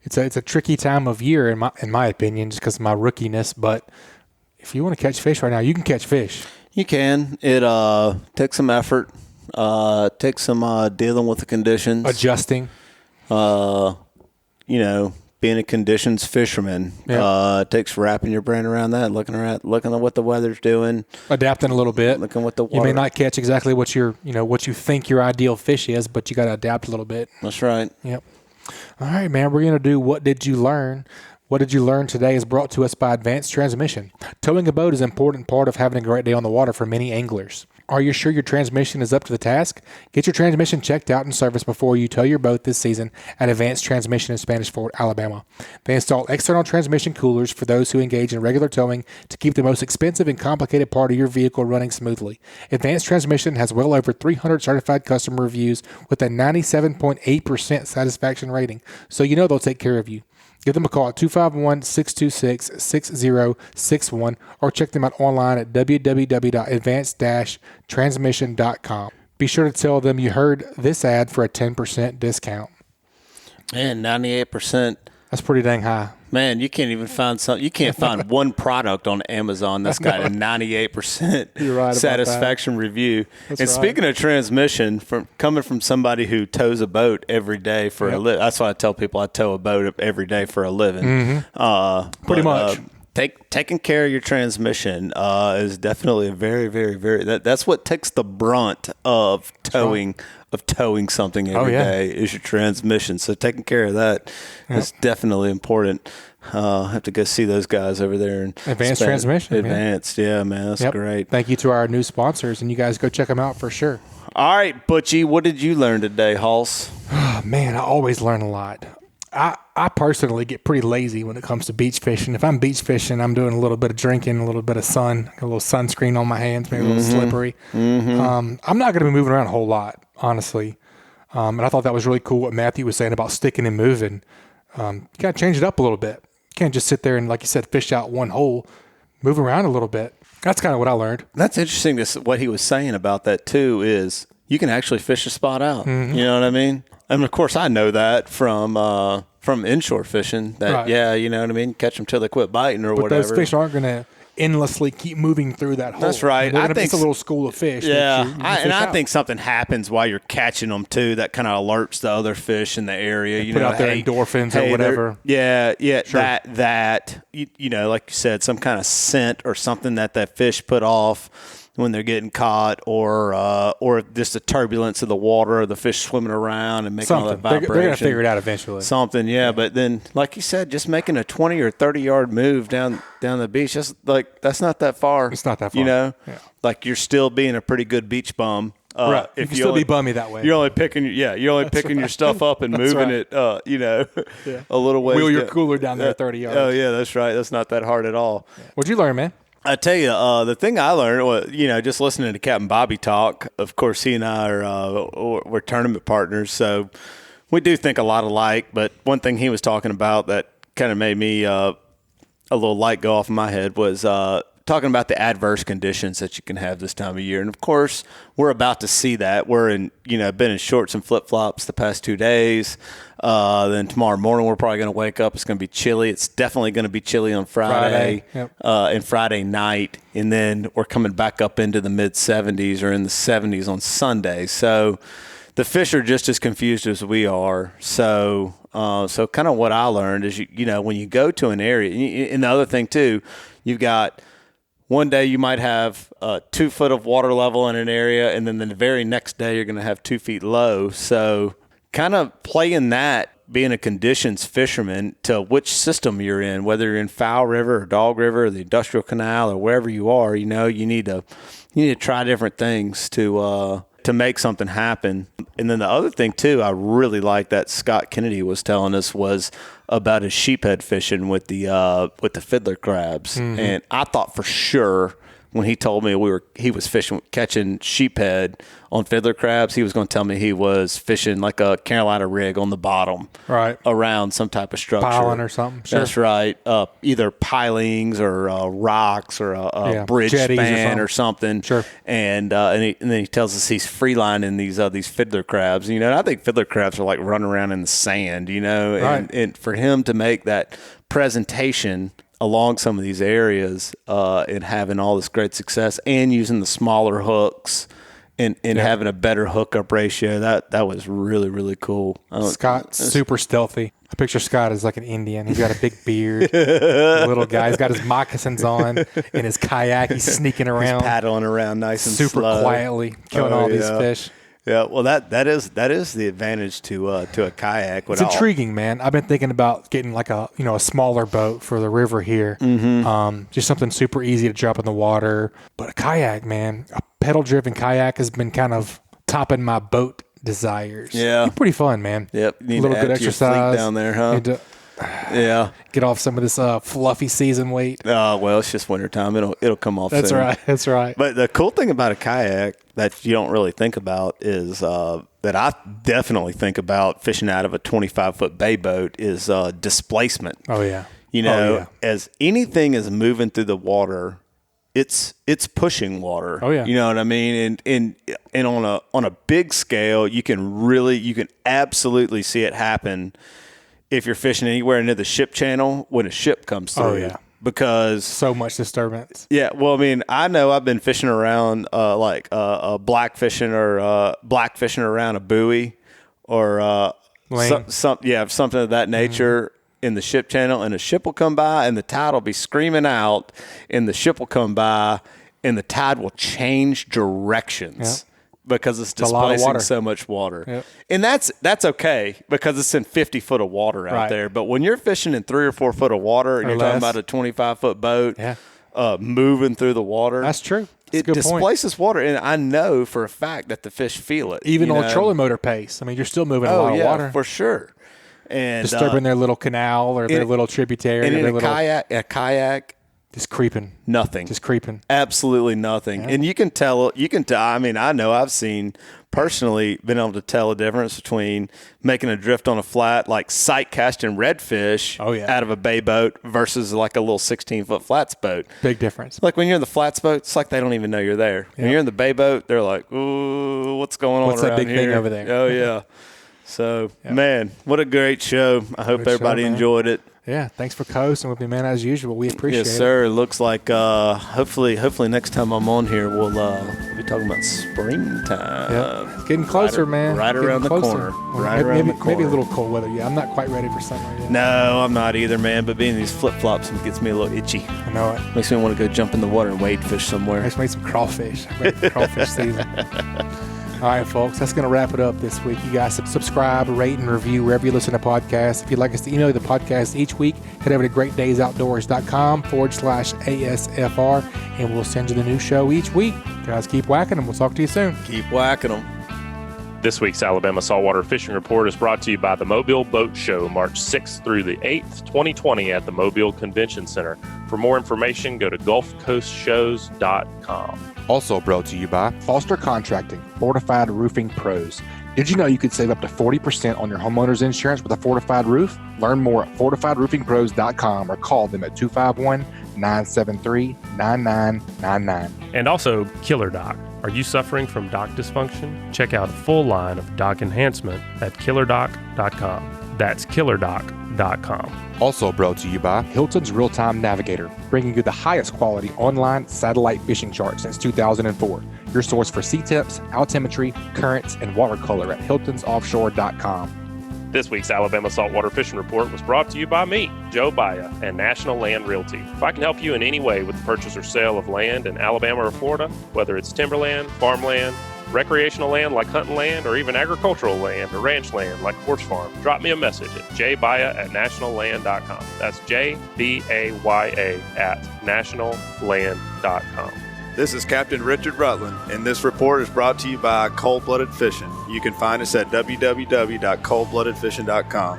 it's a tricky time of year in my opinion, just because of my rookiness. But if you want to catch fish right now, you can catch fish. You can. It takes some effort. Takes some dealing with the conditions, Adjusting. Being a conditions fisherman. It takes wrapping your brain around that, looking at what the weather's doing, Adapting a little bit. looking what the water. You may not catch exactly what what you think your ideal fish is, but you got to adapt a little bit. That's right. Yep. All right, man. We're going to do What Did You Learn? What Did You Learn today is brought to us by Advanced Transmission. Towing a boat is an important part of having a great day on the water for many anglers. Are you sure your transmission is up to the task? Get your transmission checked out and serviced before you tow your boat this season at Advanced Transmission in Spanish Fort, Alabama. They install external transmission coolers for those who engage in regular towing to keep the most expensive and complicated part of your vehicle running smoothly. Advanced Transmission has well over 300 certified customer reviews with a 97.8% satisfaction rating, so you know they'll take care of you. Give them a call at 251-626-6061 or check them out online at www.advanced-transmission.com. Be sure to tell them you heard this ad for a 10% discount. Man, 98%. That's pretty dang high. Man, you can't even find something. You can't find one product on Amazon that's got a 98% You're right about satisfaction review. That's and right. speaking of transmission, coming from somebody who tows a boat every day for a living, that's why I tell people I tow a boat every day for a living. Pretty much. Taking care of your transmission is definitely a very, very, very. That's what takes the brunt of towing. Of towing something every day is your transmission. So taking care of that is definitely important. I have to go see those guys over there. And Advanced Transmission. Advanced, yeah, man. That's great. Thank you to our new sponsors, and you guys go check them out for sure. All right, Butchie, what did you learn today, Hoss? Oh, man, I always learn a lot. I personally get pretty lazy when it comes to beach fishing. If I'm beach fishing, I'm doing a little bit of drinking, a little bit of sun, a little sunscreen on my hands, maybe a little slippery. I'm not going to be moving around a whole lot, honestly. And I thought that was really cool what Matthew was saying about sticking and moving. You got to change it up a little bit. You can't just sit there and, like you said, fish out one hole. Move around a little bit. That's kind of what I learned. That's interesting. What he was saying about that, too, is you can actually fish a spot out. You know what I mean? And, of course, I know that from inshore fishing. That you know what I mean? Catch them till they quit biting or whatever. But those fish aren't going to endlessly keep moving through that hole. That's right. I think it's a little school of fish. Yeah, I think something happens while you're catching them too. That kind of alerts the other fish in the area. You put know, out their endorphins or whatever. Yeah. Sure. That you know, like you said, some kind of scent or something that fish put off when they're getting caught, or just the turbulence of the water, or the fish swimming around and making all that vibration. They're going to figure it out eventually. Something, yeah. But then, like you said, just making a 20 or 30 yard move down the beach, that's not that far. It's not that far. You know, Yeah. like you're still being a pretty good beach bum. Right. You can still be bummy that way. You're only picking your stuff up and moving it, a little ways. Wheel your cooler down there 30 yards. Oh yeah, that's right. That's not that hard at all. What'd you learn, man? I tell you, the thing I learned was, just listening to Captain Bobby talk. Of course, he and I we're tournament partners, so we do think a lot alike. But one thing he was talking about that kind of made me a little light go off in my head was talking about the adverse conditions that you can have this time of year. And of course, we're about to see that. We're been in shorts and flip flops the past 2 days. Then tomorrow morning, we're probably going to wake up. It's going to be chilly. It's definitely going to be chilly on Friday. And Friday night. And then we're coming back up into the mid 70s or in the 70s on Sunday. So the fish are just as confused as we are. So kind of what I learned is, when you go to an area, and the other thing too, you've got one day you might have 2 foot of water level in an area, and then the very next day you're going to have 2 feet low. So kind of playing that, being a conditions fisherman, to which system you're in, whether you're in Foul River or Dog River or the Industrial Canal or wherever you are, you need to try different things to make something happen. And then the other thing too, I really like that Scott Kennedy was telling us was about his sheephead fishing with the fiddler crabs. And I thought for sure when he told me he was catching sheephead on fiddler crabs, he was going to tell me he was fishing like a Carolina rig on the bottom, right, around some type of structure, piling or something. Sure. That's right, either pilings or rocks or a bridge span or something. Sure. And then he tells us he's free lining these fiddler crabs. You know, and I think fiddler crabs are like running around in the sand. You know, right. and for him to make that presentation along some of these areas and having all this great success and using the smaller hooks and having a better hookup ratio, that was really, really cool. Scott's super stealthy. I picture Scott as like an Indian. He's got a big beard, little guy. He's got his moccasins on and his kayak. He's sneaking around. He's paddling around nice and super slow. quietly, killing all these fish. Yeah, well, that is the advantage to a kayak. It's intriguing, man. I've been thinking about getting like a smaller boat for the river here. Mm-hmm. Just something super easy to jump in the water. But a kayak, man, a pedal-driven kayak has been kind of topping my boat desires. Yeah, it's pretty fun, man. Yep, you need a little to add good to your exercise fleet down there, huh? Yeah, get off some of this fluffy season weight. Oh, well, it's just wintertime. It'll come off soon. That's right. But the cool thing about a kayak that you don't really think about is that I definitely think about fishing out of a 25-foot bay boat is displacement. Oh, yeah. You know, as anything is moving through the water, it's pushing water. Oh, yeah. You know what I mean? And on a big scale, you can absolutely see it happen if you're fishing anywhere near the ship channel when a ship comes through. Oh, yeah. Because so much disturbance. Yeah, well, I mean, I know I've been fishing around black fishing around a buoy or something of that nature in the ship channel, and a ship will come by and the tide will be screaming out, and the ship will come by and the tide will change directions. Yep. Because it's displacing so much water. Yep. And that's okay because it's in 50 foot of water out there. But when you're fishing in 3 or 4 foot of water and you're talking about a 25-foot boat moving through the water. That's true. It displaces water. And I know for a fact that the fish feel it. Even on trolling motor pace. I mean, you're still moving a lot of water. For sure. And disturbing their little canal or their little tributary. And in a kayak, just creeping. Nothing. Just creeping. Absolutely nothing. Yeah. And you can tell, I mean, I know I've been able to tell a difference between making a drift on a flat, like sight casting redfish out of a bay boat versus like a little 16-foot flats boat. Big difference. Like when you're in the flats boat, it's like they don't even know you're there. When you're in the bay boat, they're like, ooh, what's going on around here? What's that big thing over there? Oh, yeah. So, man, what a great show. I hope everybody enjoyed it. Yeah, thanit's for co-hosting with me, man, as usual. We appreciate it. Yes, sir. It looks like hopefully next time I'm on here, we'll be talking about springtime. Yeah, it's getting closer, man. Right around the corner. Maybe a little cold weather. Yeah, I'm not quite ready for summer yet. No, I'm not either, man. But being these flip-flops gets me a little itchy. I know it. Makes me want to go jump in the water and wade fish somewhere. Makes me eat some crawfish. I'm ready for crawfish season. All right, folks, that's going to wrap it up this week. You guys subscribe, rate, and review wherever you listen to podcasts. If you'd like us to email the podcast each week, head over to greatdaysoutdoors.com/ASFR, and we'll send you the new show each week. Guys, keep whacking them. We'll talk to you soon. Keep whacking them. This week's Alabama Saltwater Fishing Report is brought to you by the Mobile Boat Show, March 6th through the 8th, 2020 at the Mobile Convention Center. For more information, go to GulfCoastShows.com. Also brought to you by Foster Contracting, Fortified Roofing Pros. Did you know you could save up to 40% on your homeowner's insurance with a fortified roof? Learn more at FortifiedRoofingPros.com or call them at 251-973-9999. And also KillerDock. Are you suffering from dock dysfunction? Check out a full line of dock enhancement at KillerDock.com. That's KillerDock.com. Also brought to you by Hilton's Real-Time Navigator, bringing you the highest quality online satellite fishing chart since 2004. Your source for sea temps, altimetry, currents, and watercolor at Hilton'sOffshore.com. This week's Alabama Saltwater Fishing Report was brought to you by me, Joe Baya, and National Land Realty. If I can help you in any way with the purchase or sale of land in Alabama or Florida, whether it's timberland, farmland, recreational land like hunting land, or even agricultural land or ranch land like horse farm, drop me a message at jbaya@nationalland.com. That's JBAYA@nationalland.com. This is Captain Richard Rutland, and this report is brought to you by Cold Blooded Fishing. You can find us at www.coldbloodedfishing.com.